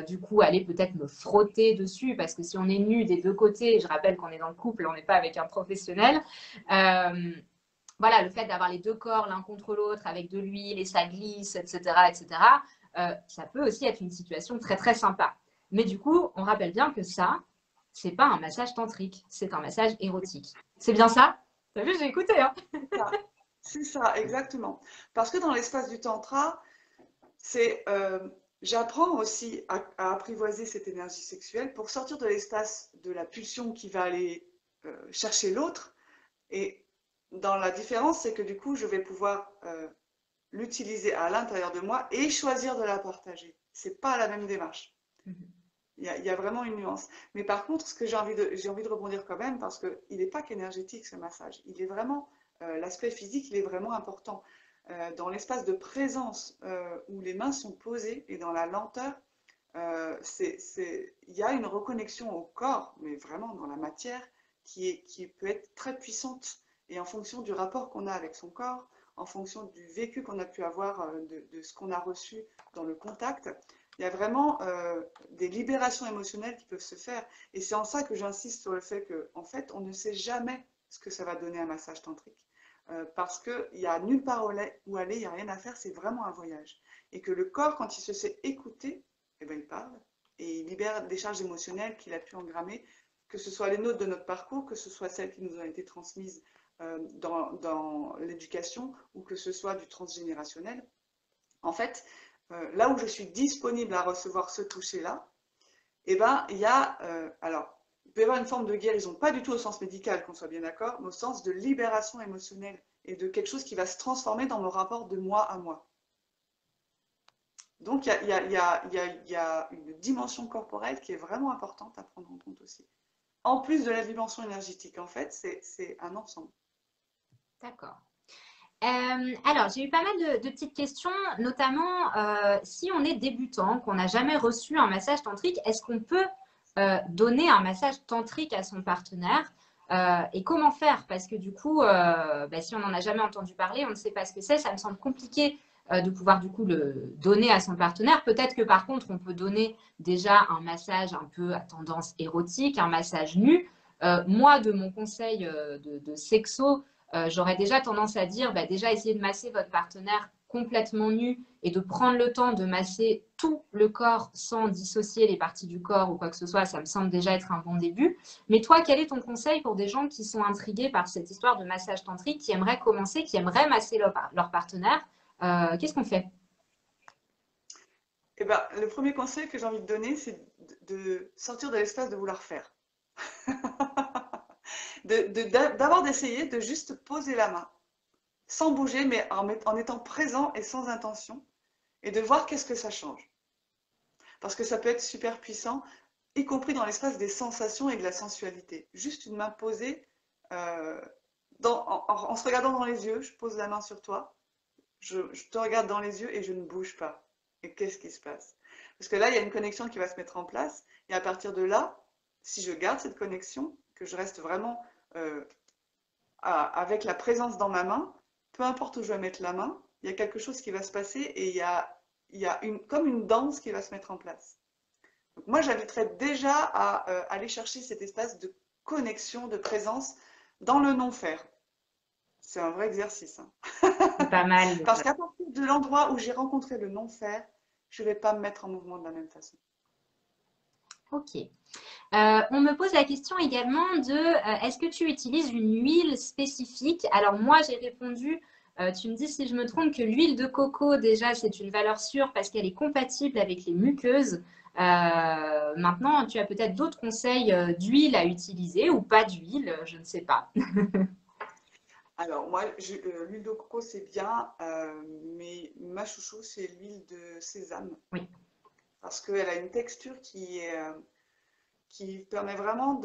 [SPEAKER 1] du coup, aller peut-être me frotter dessus, parce que si on est nu des deux côtés, je rappelle qu'on est dans le couple, on n'est pas avec un professionnel, voilà, le fait d'avoir les deux corps l'un contre l'autre avec de l'huile et ça glisse, etc., ça peut aussi être une situation très, très sympa. Mais du coup, on rappelle bien que ça, c'est pas un massage tantrique, c'est un massage érotique. C'est bien ça? T'as vu, j'ai écouté, hein.
[SPEAKER 2] C'est ça, exactement. Parce que dans l'espace du tantra, c'est j'apprends aussi à apprivoiser cette énergie sexuelle pour sortir de l'espace de la pulsion qui va aller chercher l'autre. Et dans la différence, c'est que du coup, je vais pouvoir l'utiliser à l'intérieur de moi et choisir de la partager. C'est pas la même démarche. Il y a vraiment une nuance. Mais par contre, ce que j'ai envie de rebondir quand même, parce qu'il n'est pas qu'énergétique ce massage. Il est vraiment, l'aspect physique, il est vraiment important. Dans l'espace de présence où les mains sont posées et dans la lenteur, il y a une reconnexion au corps, mais vraiment dans la matière, qui peut être très puissante. Et en fonction du rapport qu'on a avec son corps, en fonction du vécu qu'on a pu avoir, de ce qu'on a reçu dans le contact, il y a vraiment des libérations émotionnelles qui peuvent se faire. Et c'est en ça que j'insiste sur le fait qu'en fait, on ne sait jamais ce que ça va donner un massage tantrique. Parce qu'il n'y a nulle part où aller, il n'y a rien à faire, c'est vraiment un voyage. Et que le corps, quand il se sait écouter, eh ben, il parle et il libère des charges émotionnelles qu'il a pu engrammer, que ce soit les nôtres de notre parcours, que ce soit celles qui nous ont été transmises dans l'éducation ou que ce soit du transgénérationnel. En fait, là où je suis disponible à recevoir ce toucher-là, eh ben, il y a, alors, il peut y avoir une forme de guérison, pas du tout au sens médical, qu'on soit bien d'accord, mais au sens de libération émotionnelle et de quelque chose qui va se transformer dans mon rapport de moi à moi. Donc, il y a une dimension corporelle qui est vraiment importante à prendre en compte aussi. En plus de la dimension énergétique, en fait, c'est un ensemble.
[SPEAKER 1] D'accord. Alors, j'ai eu pas mal de petites questions, notamment si on est débutant, qu'on n'a jamais reçu un massage tantrique, est-ce qu'on peut donner un massage tantrique à son partenaire et comment faire? Parce que du coup, bah, si on n'en a jamais entendu parler, on ne sait pas ce que c'est, ça me semble compliqué de pouvoir du coup le donner à son partenaire. Peut-être que par contre, on peut donner déjà un massage un peu à tendance érotique, un massage nu. Moi, de mon conseil de sexo, j'aurais déjà tendance à dire, bah, déjà essayer de masser votre partenaire complètement nu et de prendre le temps de masser tout le corps sans dissocier les parties du corps ou quoi que ce soit, ça me semble déjà être un bon début. Mais toi, quel est ton conseil pour des gens qui sont intrigués par cette histoire de massage tantrique, qui aimeraient commencer, qui aimeraient masser leur partenaire? Qu'est-ce qu'on fait?
[SPEAKER 2] Eh ben, le premier conseil que j'ai envie de donner, c'est de sortir de l'espace de vouloir faire. D'abord d'essayer de juste poser la main, sans bouger, mais en étant présent et sans intention, et de voir qu'est-ce que ça change. Parce que ça peut être super puissant, y compris dans l'espace des sensations et de la sensualité. Juste une main posée, euh, en se regardant dans les yeux, je pose la main sur toi, je te regarde dans les yeux et je ne bouge pas. Et qu'est-ce qui se passe? Parce que là, il y a une connexion qui va se mettre en place, et à partir de là, si je garde cette connexion, que je reste vraiment euh, avec la présence dans ma main, peu importe où je vais mettre la main, il y a quelque chose qui va se passer et il y a comme une danse qui va se mettre en place. Donc moi, j'inviterais déjà à aller chercher cet espace de connexion, de présence dans le non-faire. C'est un vrai exercice, hein.
[SPEAKER 1] C'est pas mal.
[SPEAKER 2] Parce qu'à partir de l'endroit où j'ai rencontré le non-faire, je ne vais pas me mettre en mouvement de la même façon.
[SPEAKER 1] Ok. On me pose la question également de est-ce que tu utilises une huile spécifique? Alors moi j'ai répondu, tu me dis si je me trompe, que l'huile de coco déjà c'est une valeur sûre parce qu'elle est compatible avec les muqueuses. Maintenant tu as peut-être d'autres conseils d'huile à utiliser ou pas d'huile, je ne sais pas.
[SPEAKER 2] Alors moi, l'huile de coco c'est bien, mais ma chouchou c'est l'huile de sésame
[SPEAKER 1] Oui,
[SPEAKER 2] parce qu'elle a une texture qui permet vraiment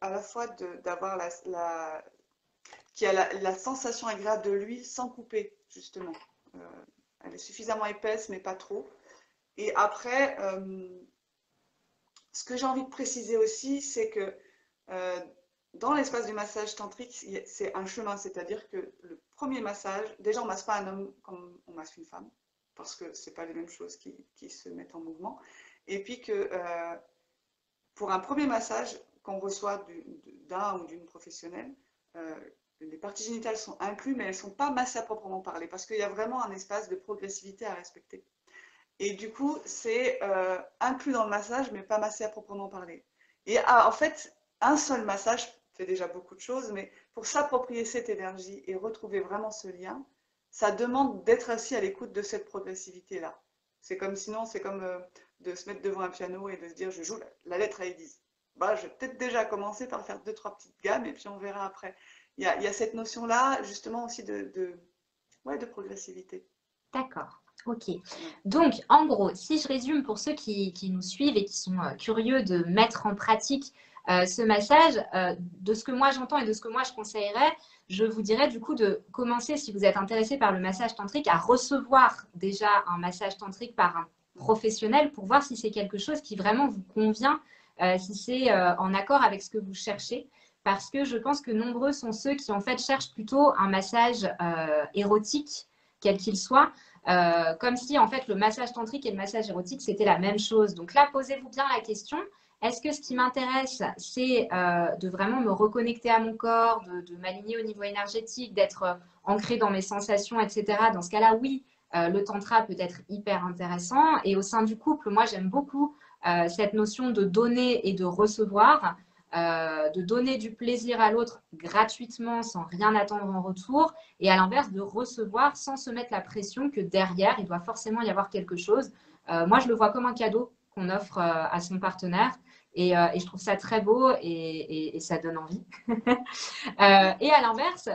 [SPEAKER 2] à la fois d'avoir qui a la sensation agréable de l'huile sans couper, justement. Euh, Elle est suffisamment épaisse, mais pas trop. Et après, ce que j'ai envie de préciser aussi, c'est que euh, dans l'espace du massage tantrique, c'est un chemin, c'est-à-dire que le premier massage, déjà on ne masse pas un homme comme on masse une femme, parce que ce n'est pas les mêmes choses qui se mettent en mouvement. Et puis que pour un premier massage qu'on reçoit d'un ou d'une professionnelle, euh, les parties génitales sont incluses, mais elles ne sont pas massées à proprement parler, parce qu'il y a vraiment un espace de progressivité à respecter. Et du coup, c'est inclus dans le massage, mais pas massé à proprement parler. Et en fait, un seul massage fait déjà beaucoup de choses, mais pour s'approprier cette énergie et retrouver vraiment ce lien, ça demande d'être assis à l'écoute de cette progressivité-là. C'est comme sinon, c'est comme de se mettre devant un piano et de se dire je joue la lettre à Élise. Bah, je vais peut-être déjà commencer par faire deux, trois petites gammes et puis on verra après. Il y a cette notion-là, justement, aussi ouais, de progressivité.
[SPEAKER 1] d'accord. Ok.
[SPEAKER 2] Ouais.
[SPEAKER 1] Donc, en gros, si je résume pour ceux qui nous suivent et qui sont curieux de mettre en pratique ce massage, de ce que moi j'entends et de ce que moi je conseillerais, je vous dirais du coup de commencer, si vous êtes intéressé par le massage tantrique, à recevoir déjà un massage tantrique par un professionnel pour voir si c'est quelque chose qui vraiment vous convient, si c'est en accord avec ce que vous cherchez. Parce que je pense que nombreux sont ceux qui en fait cherchent plutôt un massage érotique, quel qu'il soit, comme si en fait le massage tantrique et le massage érotique c'était la même chose. Donc là, posez-vous bien la question, est-ce que ce qui m'intéresse, c'est de vraiment me reconnecter à mon corps, de m'aligner au niveau énergétique, d'être ancré dans mes sensations, etc. Dans ce cas-là, oui, le tantra peut être hyper intéressant. Et au sein du couple, moi j'aime beaucoup cette notion de donner et de recevoir. De donner du plaisir à l'autre gratuitement sans rien attendre en retour et à l'inverse de recevoir sans se mettre la pression que derrière il doit forcément y avoir quelque chose. Moi je le vois comme un cadeau qu'on offre à son partenaire et je trouve ça très beau et ça donne envie. Et à l'inverse,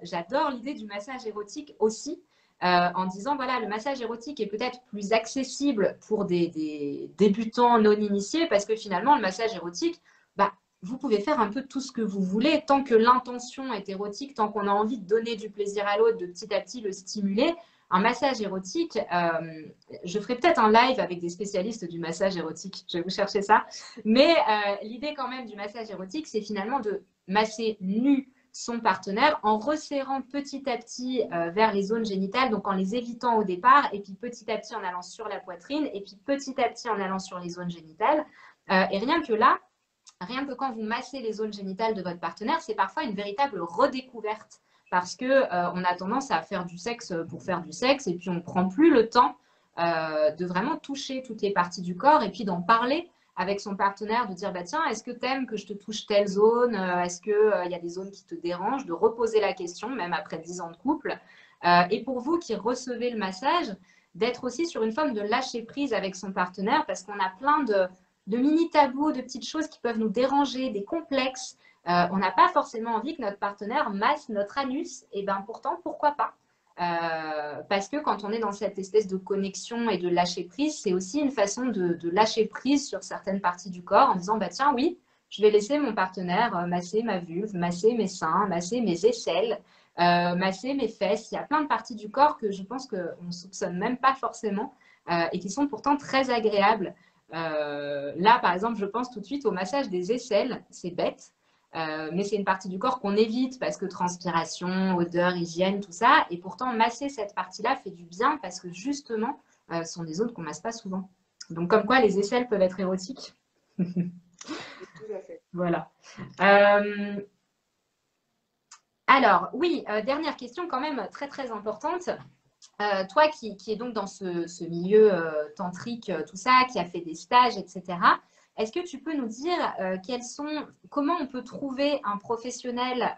[SPEAKER 1] j'adore l'idée du massage érotique aussi. En disant voilà, le massage érotique est peut-être plus accessible pour des débutants non initiés parce que finalement, le massage érotique, bah, vous pouvez faire un peu tout ce que vous voulez tant que l'intention est érotique, tant qu'on a envie de donner du plaisir à l'autre, de petit à petit le stimuler. Un massage érotique, je ferai peut-être un live avec des spécialistes du massage érotique, je vais vous chercher ça. Mais l'idée quand même du massage érotique, c'est finalement de masser nu son partenaire en resserrant petit à petit vers les zones génitales, donc en les évitant au départ, et puis petit à petit en allant sur la poitrine, et puis petit à petit en allant sur les zones génitales. Et rien que là, rien que quand vous massez les zones génitales de votre partenaire, c'est parfois une véritable redécouverte parce que on a tendance à faire du sexe pour faire du sexe et puis on ne prend plus le temps de vraiment toucher toutes les parties du corps et puis d'en parler avec son partenaire, de dire bah tiens, est-ce que t'aimes que je te touche telle zone, est-ce que y a des zones qui te dérangent, de reposer la question même après 10 ans de couple. Et pour vous qui recevez le massage, d'être aussi sur une forme de lâcher prise avec son partenaire parce qu'on a plein de mini tabous, de petites choses qui peuvent nous déranger, des complexes. On n'a pas forcément envie que notre partenaire masse notre anus, et bien pourtant, pourquoi pas? Parce que quand on est dans cette espèce de connexion et de lâcher prise, c'est aussi une façon de lâcher prise sur certaines parties du corps en disant bah tiens oui, je vais laisser mon partenaire masser ma vulve, masser mes seins, masser mes aisselles, masser mes fesses. Il y a plein de parties du corps que je pense qu'on ne soupçonne même pas forcément et qui sont pourtant très agréables. Là, par exemple, je pense tout de suite au massage des aisselles. C'est bête, mais c'est une partie du corps qu'on évite parce que transpiration, odeur, hygiène, tout ça. Et pourtant, masser cette partie-là fait du bien parce que justement, ce sont des zones qu'on masse pas souvent. Donc, comme quoi, les aisselles peuvent être érotiques.
[SPEAKER 2] Tout à fait.
[SPEAKER 1] Voilà. Alors, oui, dernière question quand même très très importante. Toi qui es donc dans ce milieu tantrique, tout ça, qui a fait des stages, etc., est-ce que tu peux nous dire comment on peut trouver un professionnel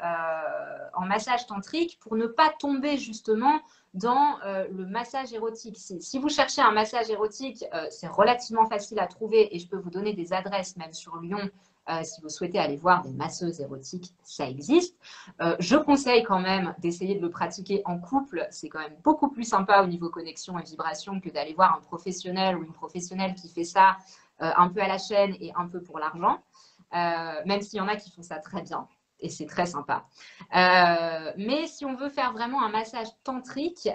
[SPEAKER 1] en massage tantrique pour ne pas tomber justement dans le massage érotique? Si vous cherchez un massage érotique, c'est relativement facile à trouver et je peux vous donner des adresses même sur Lyon. Si vous souhaitez aller voir des masseuses érotiques, ça existe. Je conseille quand même d'essayer de le pratiquer en couple. C'est quand même beaucoup plus sympa au niveau connexion et vibration que d'aller voir un professionnel ou une professionnelle qui fait ça un peu à la chaîne et un peu pour l'argent. Même s'il y en a qui font ça très bien. Et c'est très sympa. Mais si on veut faire vraiment un massage tantrique,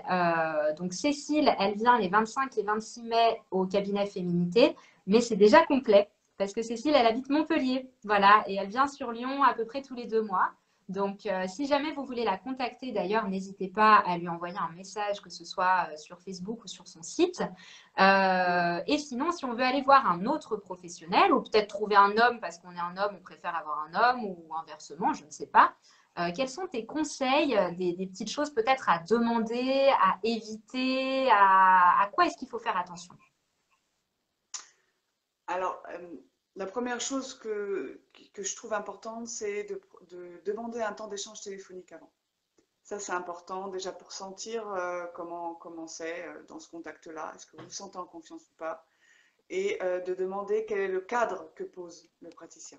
[SPEAKER 1] donc Cécile, elle vient les 25 et 26 mai au cabinet Féminité, mais c'est déjà complet parce que Cécile, elle habite Montpellier, voilà, et elle vient sur Lyon à peu près tous les 2 mois. Donc, si jamais vous voulez la contacter, d'ailleurs, n'hésitez pas à lui envoyer un message, que ce soit sur Facebook ou sur son site. Et sinon, si on veut aller voir un autre professionnel, ou peut-être trouver un homme parce qu'on est un homme, on préfère avoir un homme, ou inversement, je ne sais pas. Quels sont tes conseils, des petites choses peut-être à demander, à éviter, à quoi est-ce qu'il faut faire attention?
[SPEAKER 2] Alors, la première chose que je trouve importante, c'est de demander un temps d'échange téléphonique avant. Ça, c'est important déjà pour sentir comment c'est dans ce contact-là. Est-ce que vous vous sentez en confiance ou pas? Et de demander quel est le cadre que pose le praticien.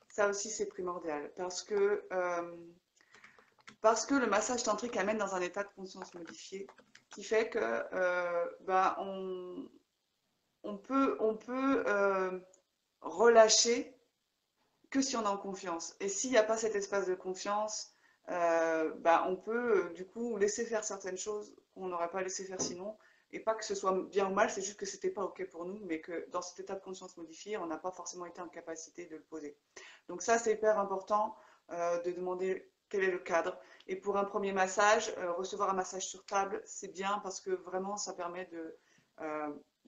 [SPEAKER 2] Ça aussi, c'est primordial parce que le massage tantrique amène dans un état de conscience modifié qui fait que bah, on peut relâcher que si on est en confiance. Et s'il n'y a pas cet espace de confiance, bah, on peut du coup laisser faire certaines choses qu'on n'aurait pas laissé faire sinon. Et pas que ce soit bien ou mal, c'est juste que c'était pas OK pour nous, mais que dans cet état de conscience modifié, on n'a pas forcément été en capacité de le poser. Donc ça, c'est hyper important de demander quel est le cadre. Et pour un premier massage, recevoir un massage sur table, c'est bien parce que vraiment, ça permet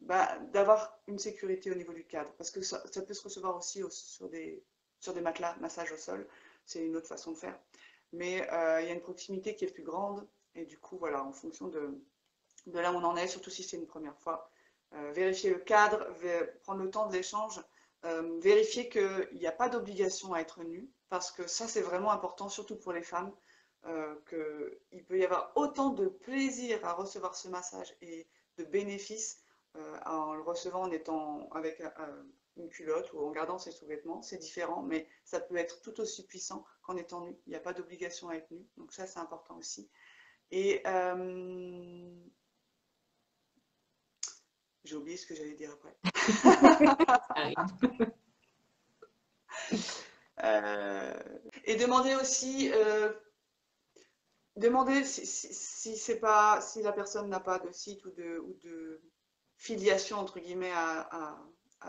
[SPEAKER 2] d'avoir une sécurité au niveau du cadre. Parce que ça peut se recevoir aussi sur des matelas, massage au sol. C'est une autre façon de faire. Mais il y a une proximité qui est plus grande. Et du coup, voilà, en fonction de là où on en est, surtout si c'est une première fois, vérifier le cadre, prendre le temps de l'échange, vérifier qu'il n'y a pas d'obligation à être nu, parce que ça c'est vraiment important, surtout pour les femmes, qu'il peut y avoir autant de plaisir à recevoir ce massage et de bénéfices en le recevant en étant avec une culotte ou en gardant ses sous-vêtements, c'est différent, mais ça peut être tout aussi puissant qu'en étant nu. Il n'y a pas d'obligation à être nu, donc ça c'est important aussi. Et j'ai oublié ce que j'allais dire après. Et demander aussi, demander si la personne n'a pas de site ou de filiation entre guillemets à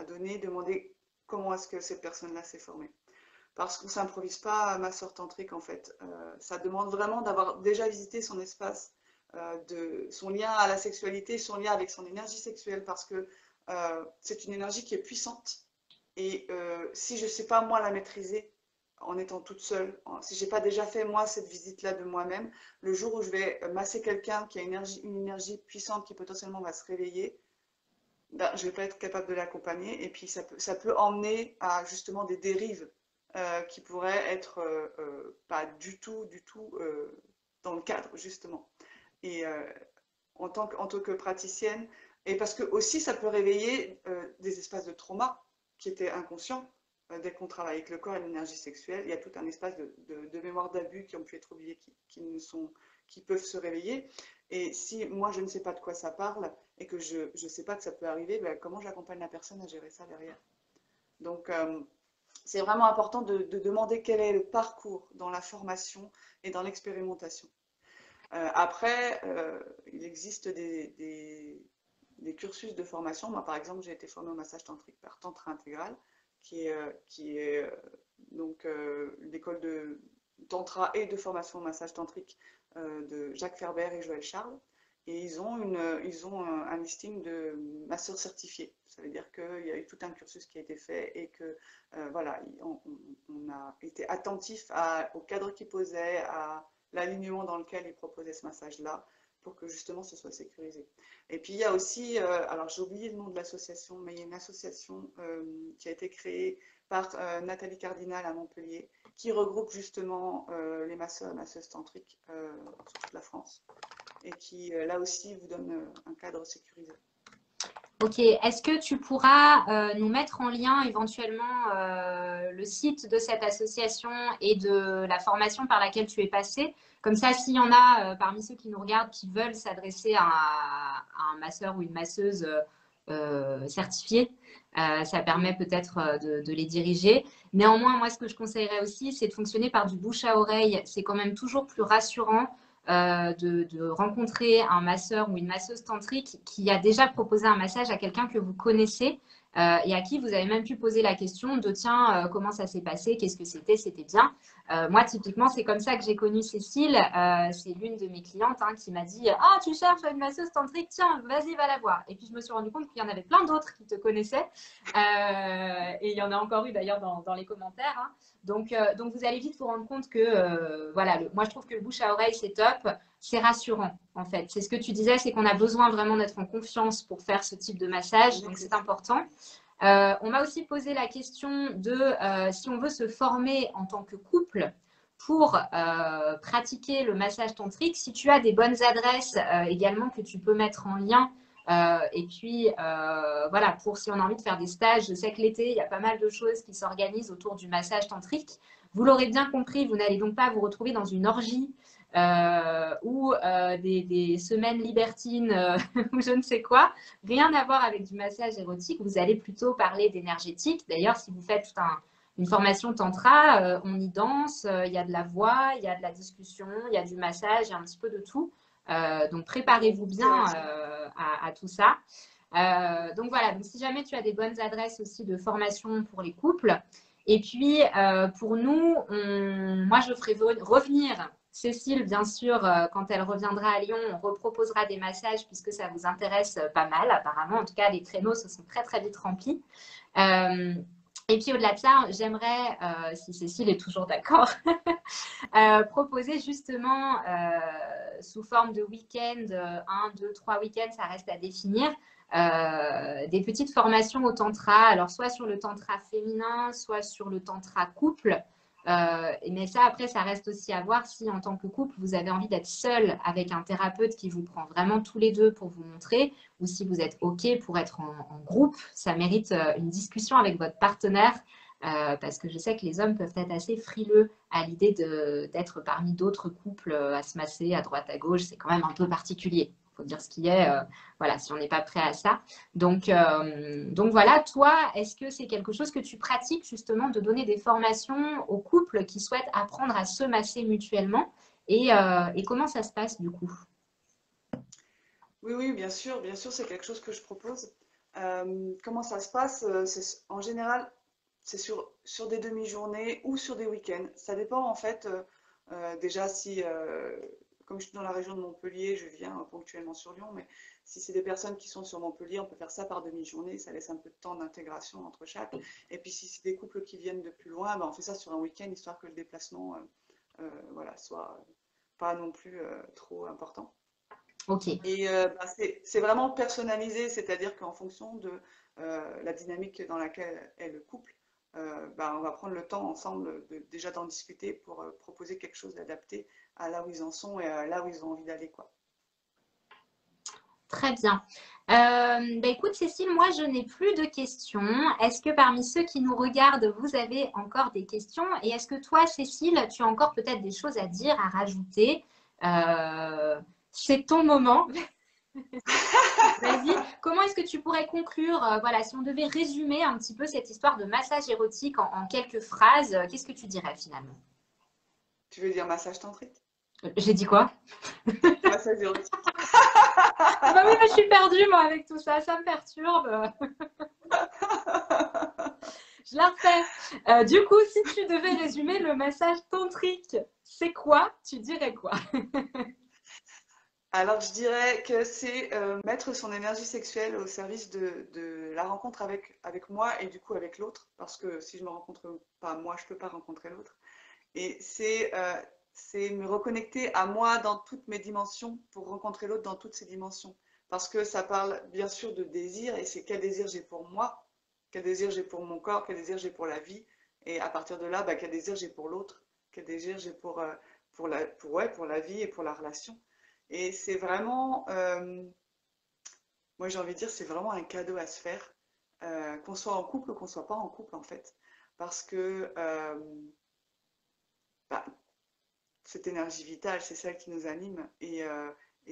[SPEAKER 2] donner, demander comment est-ce que cette personne-là s'est formée. parce qu'on ne s'improvise pas masseur tantrique en fait. Ça demande vraiment d'avoir déjà visité son espace, son lien à la sexualité, son lien avec son énergie sexuelle, parce que c'est une énergie qui est puissante. Et si je ne sais pas moi la maîtriser en étant toute seule, si je n'ai pas déjà fait moi cette visite-là de moi-même, le jour où je vais masser quelqu'un qui a une énergie puissante qui potentiellement va se réveiller, ben, je ne vais pas être capable de l'accompagner. Et puis ça peut emmener à justement des dérives qui pourraient être pas du tout dans le cadre justement. Et en tant que praticienne, et parce que aussi ça peut réveiller des espaces de trauma qui étaient inconscients. Dès qu'on travaille avec le corps et l'énergie sexuelle, il y a tout un espace de mémoire d'abus qui ont pu être oubliés, qui peuvent se réveiller. Et si moi je ne sais pas de quoi ça parle et que je ne sais pas que ça peut arriver, ben, comment j'accompagne la personne à gérer ça derrière? Donc c'est vraiment important de demander quel est le parcours dans la formation et dans l'expérimentation. Après, il existe des cursus de formation. Moi, par exemple, j'ai été formée au massage tantrique par Tantra Intégral, qui est donc l'école de tantra et de formation au massage tantrique de Jacques Ferber et Joël Charles. Et ils ont un listing de masseurs certifiés. Ça veut dire qu'il y a eu tout un cursus qui a été fait et que voilà, on a été attentif au cadre qu'ils posaient, à l'alignement dans lequel ils proposaient ce massage-là, pour que justement ce soit sécurisé. Et puis il y a aussi, alors j'ai oublié le nom de l'association, mais il y a une association qui a été créée par Nathalie Cardinal à Montpellier, qui regroupe justement les masseurs et masseuses tantriques sur toute la France, et qui là aussi vous donne un cadre sécurisé.
[SPEAKER 1] Ok, est-ce que tu pourras nous mettre en lien éventuellement le site de cette association et de la formation par laquelle tu es passée? Comme ça, s'il y en a parmi ceux qui nous regardent qui veulent s'adresser à un masseur ou une masseuse certifiée, ça permet peut-être de les diriger. Néanmoins, moi, ce que je conseillerais aussi, c'est de fonctionner par du bouche à oreille. C'est quand même toujours plus rassurant de rencontrer un masseur ou une masseuse tantrique qui a déjà proposé un massage à quelqu'un que vous connaissez et à qui vous avez même pu poser la question de tiens, comment ça s'est passé, qu'est-ce que c'était bien. Moi, typiquement, c'est comme ça que j'ai connu Cécile. C'est l'une de mes clientes qui m'a dit ah, tu cherches une masseuse tantrique, tiens, vas-y, va la voir. Et puis, je me suis rendu compte qu'il y en avait plein d'autres qui te connaissaient. Et il y en a encore eu d'ailleurs dans les commentaires. Donc, vous allez vite vous rendre compte que, voilà, moi, je trouve que le bouche à oreille, c'est top. C'est rassurant, en fait. C'est ce que tu disais, c'est qu'on a besoin vraiment d'être en confiance pour faire ce type de massage. Donc, c'est important. On m'a aussi posé la question de si on veut se former en tant que couple pour pratiquer le massage tantrique, si tu as des bonnes adresses également que tu peux mettre en lien. Et puis, voilà, pour si on a envie de faire des stages, je sais que l'été, il y a pas mal de choses qui s'organisent autour du massage tantrique. Vous l'aurez bien compris, vous n'allez donc pas vous retrouver dans une orgie ou des semaines libertines ou je ne sais quoi. Rien à voir avec du massage érotique. Vous allez plutôt parler d'énergétique. D'ailleurs, si vous faites une formation tantra, on y danse, il y a de la voix, il y a de la discussion, il y a du massage, il y a un petit peu de tout. Donc, préparez-vous bien à tout ça. Donc, voilà. Donc, si jamais tu as des bonnes adresses aussi de formation pour les couples. Et puis, pour nous, moi, je ferai revenir Cécile, bien sûr, quand elle reviendra à Lyon, on reproposera des massages puisque ça vous intéresse pas mal, apparemment. En tout cas, les créneaux se sont très, très vite remplis. Et puis, au-delà de ça, j'aimerais, si Cécile est toujours d'accord, proposer justement sous forme de week-end, 1, 2, 3 week-ends, ça reste à définir, des petites formations au tantra, alors soit sur le tantra féminin, soit sur le tantra couple. Mais ça, après, ça reste aussi à voir si en tant que couple, vous avez envie d'être seul avec un thérapeute qui vous prend vraiment tous les deux pour vous montrer, ou si vous êtes OK pour être en groupe, ça mérite une discussion avec votre partenaire. Parce que je sais que les hommes peuvent être assez frileux à l'idée d'être parmi d'autres couples à se masser à droite à gauche. C'est quand même un peu particulier. Il faut dire ce qui est, voilà, si on n'est pas prêt à ça. Donc voilà, toi, est-ce que c'est quelque chose que tu pratiques justement de donner des formations aux couples qui souhaitent apprendre à se masser mutuellement et comment ça se passe du coup?
[SPEAKER 2] Oui, bien sûr, c'est quelque chose que je propose. Comment ça se passe? En général, c'est sur des demi-journées ou sur des week-ends. Ça dépend en fait, déjà si, comme je suis dans la région de Montpellier, je viens ponctuellement sur Lyon, mais si c'est des personnes qui sont sur Montpellier, on peut faire ça par demi-journée, ça laisse un peu de temps d'intégration entre chaque. Et puis si c'est des couples qui viennent de plus loin, ben, on fait ça sur un week-end, histoire que le déplacement voilà, soit pas non plus trop important.
[SPEAKER 1] Ok.
[SPEAKER 2] Et bah, c'est vraiment personnalisé, c'est-à-dire qu'en fonction de la dynamique dans laquelle est le couple, bah, on va prendre le temps ensemble déjà d'en discuter pour proposer quelque chose d'adapté à là où ils en sont et à là où ils ont envie d'aller, quoi.
[SPEAKER 1] Très bien. Bah écoute, Cécile, moi, je n'ai plus de questions. Est-ce que parmi ceux qui nous regardent, vous avez encore des questions? Et est-ce que toi, Cécile, tu as encore peut-être des choses à dire, à rajouter? C'est ton moment. Vas-y. Comment est-ce que tu pourrais conclure, voilà, si on devait résumer un petit peu cette histoire de massage érotique en quelques phrases, qu'est-ce que tu dirais finalement?
[SPEAKER 2] Tu veux dire massage tantrique?
[SPEAKER 1] J'ai dit quoi?
[SPEAKER 2] Massage érotique.
[SPEAKER 1] Ah bah oui, mais je suis perdue, moi, avec tout ça. Ça me perturbe. Je la refais. Du coup, si tu devais résumer le massage tantrique, c'est quoi? Tu dirais quoi?
[SPEAKER 2] Alors, je dirais que c'est mettre son énergie sexuelle au service de la rencontre avec moi et du coup avec l'autre, parce que si je me rencontre pas moi, je peux pas rencontrer l'autre. Et c'est me reconnecter à moi dans toutes mes dimensions pour rencontrer l'autre dans toutes ses dimensions. Parce que ça parle bien sûr de désir, et c'est quel désir j'ai pour moi, quel désir j'ai pour mon corps, quel désir j'ai pour la vie. Et à partir de là, bah, quel désir j'ai pour l'autre, quel désir j'ai ouais, pour la vie et pour la relation. Et c'est vraiment, moi j'ai envie de dire, c'est vraiment un cadeau à se faire, qu'on soit en couple ou qu'on soit pas en couple en fait. Parce que bah, cette énergie vitale, c'est celle qui nous anime et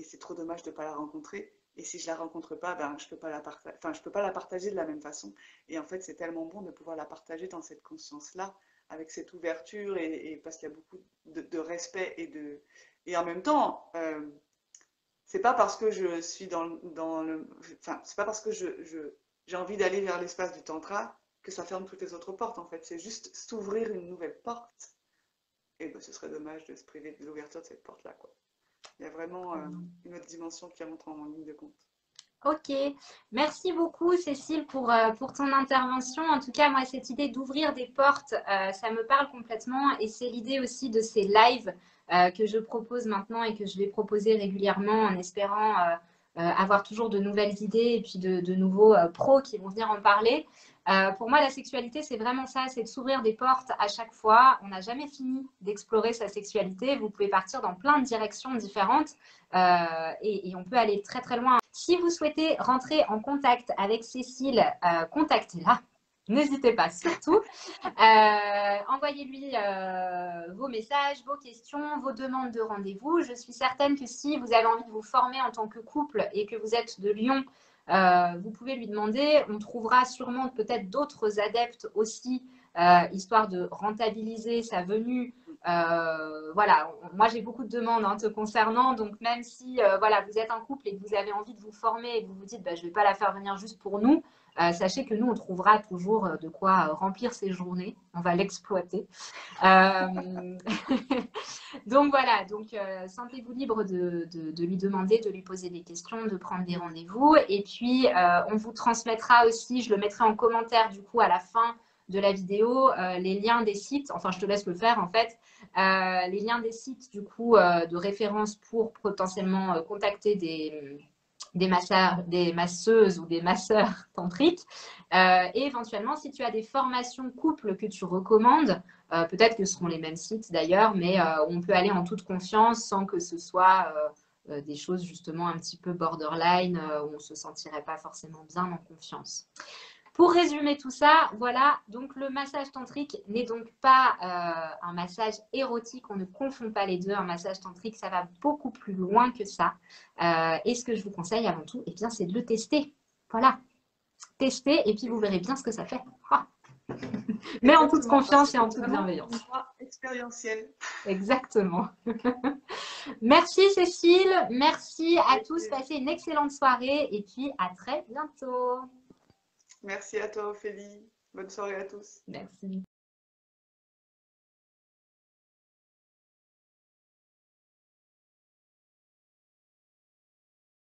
[SPEAKER 2] c'est trop dommage de ne pas la rencontrer. Et si je la rencontre pas, ben, je peux pas enfin, je peux pas la partager de la même façon. Et en fait, c'est tellement bon de pouvoir la partager dans cette conscience-là, avec cette ouverture et parce qu'il y a beaucoup de respect et en même temps, c'est pas parce que je suis dans le, enfin, c'est pas parce que j'ai envie d'aller vers l'espace du tantra que ça ferme toutes les autres portes. En fait, c'est juste s'ouvrir une nouvelle porte. Et ben, ce serait dommage de se priver de l'ouverture de cette porte-là, quoi. Il y a vraiment une autre dimension qui rentre en ligne de compte.
[SPEAKER 1] Ok, merci beaucoup Cécile pour ton intervention. En tout cas, moi, cette idée d'ouvrir des portes, ça me parle complètement et c'est l'idée aussi de ces lives que je propose maintenant et que je vais proposer régulièrement en espérant avoir toujours de nouvelles idées et puis de nouveaux pros qui vont venir en parler. Pour moi, la sexualité, c'est vraiment ça, c'est de s'ouvrir des portes à chaque fois. On n'a jamais fini d'explorer sa sexualité. Vous pouvez partir dans plein de directions différentes et on peut aller très très loin. Si vous souhaitez rentrer en contact avec Cécile, contactez-la. N'hésitez pas surtout. Envoyez-lui vos messages, vos questions, vos demandes de rendez-vous. Je suis certaine que si vous avez envie de vous former en tant que couple et que vous êtes de Lyon, vous pouvez lui demander. On trouvera sûrement peut-être d'autres adeptes aussi, histoire de rentabiliser sa venue. Voilà, moi j'ai beaucoup de demandes te concernant, donc même si voilà, vous êtes un couple et que vous avez envie de vous former et que vous vous dites bah, je ne vais pas la faire venir juste pour nous, sachez que nous on trouvera toujours de quoi remplir ces journées, on va l'exploiter. Donc voilà, donc sentez-vous libre de lui demander, de lui poser des questions, de prendre des rendez-vous et puis on vous transmettra aussi, je le mettrai en commentaire du coup à la fin de la vidéo, les liens des sites, enfin je te laisse le faire en fait, les liens des sites du coup de référence pour potentiellement contacter des masseuses ou des masseurs tantriques. Et éventuellement, si tu as des formations couple que tu recommandes, peut-être que ce seront les mêmes sites d'ailleurs, mais on peut aller en toute confiance sans que ce soit des choses justement un petit peu borderline où on ne se sentirait pas forcément bien en confiance. Pour résumer tout ça, voilà, donc le massage tantrique n'est donc pas un massage érotique, on ne confond pas les deux. Un massage tantrique, ça va beaucoup plus loin que ça. Et ce que je vous conseille avant tout, eh bien, c'est de le tester. Voilà, tester et puis vous verrez bien ce que ça fait. Ah. Mais en toute confiance et en toute bienveillance.
[SPEAKER 2] Expérientiel.
[SPEAKER 1] Exactement. Merci Cécile, merci à tous, passez une excellente soirée et puis à très bientôt.
[SPEAKER 2] Merci à toi Ophélie. Bonne soirée à tous.
[SPEAKER 1] Merci.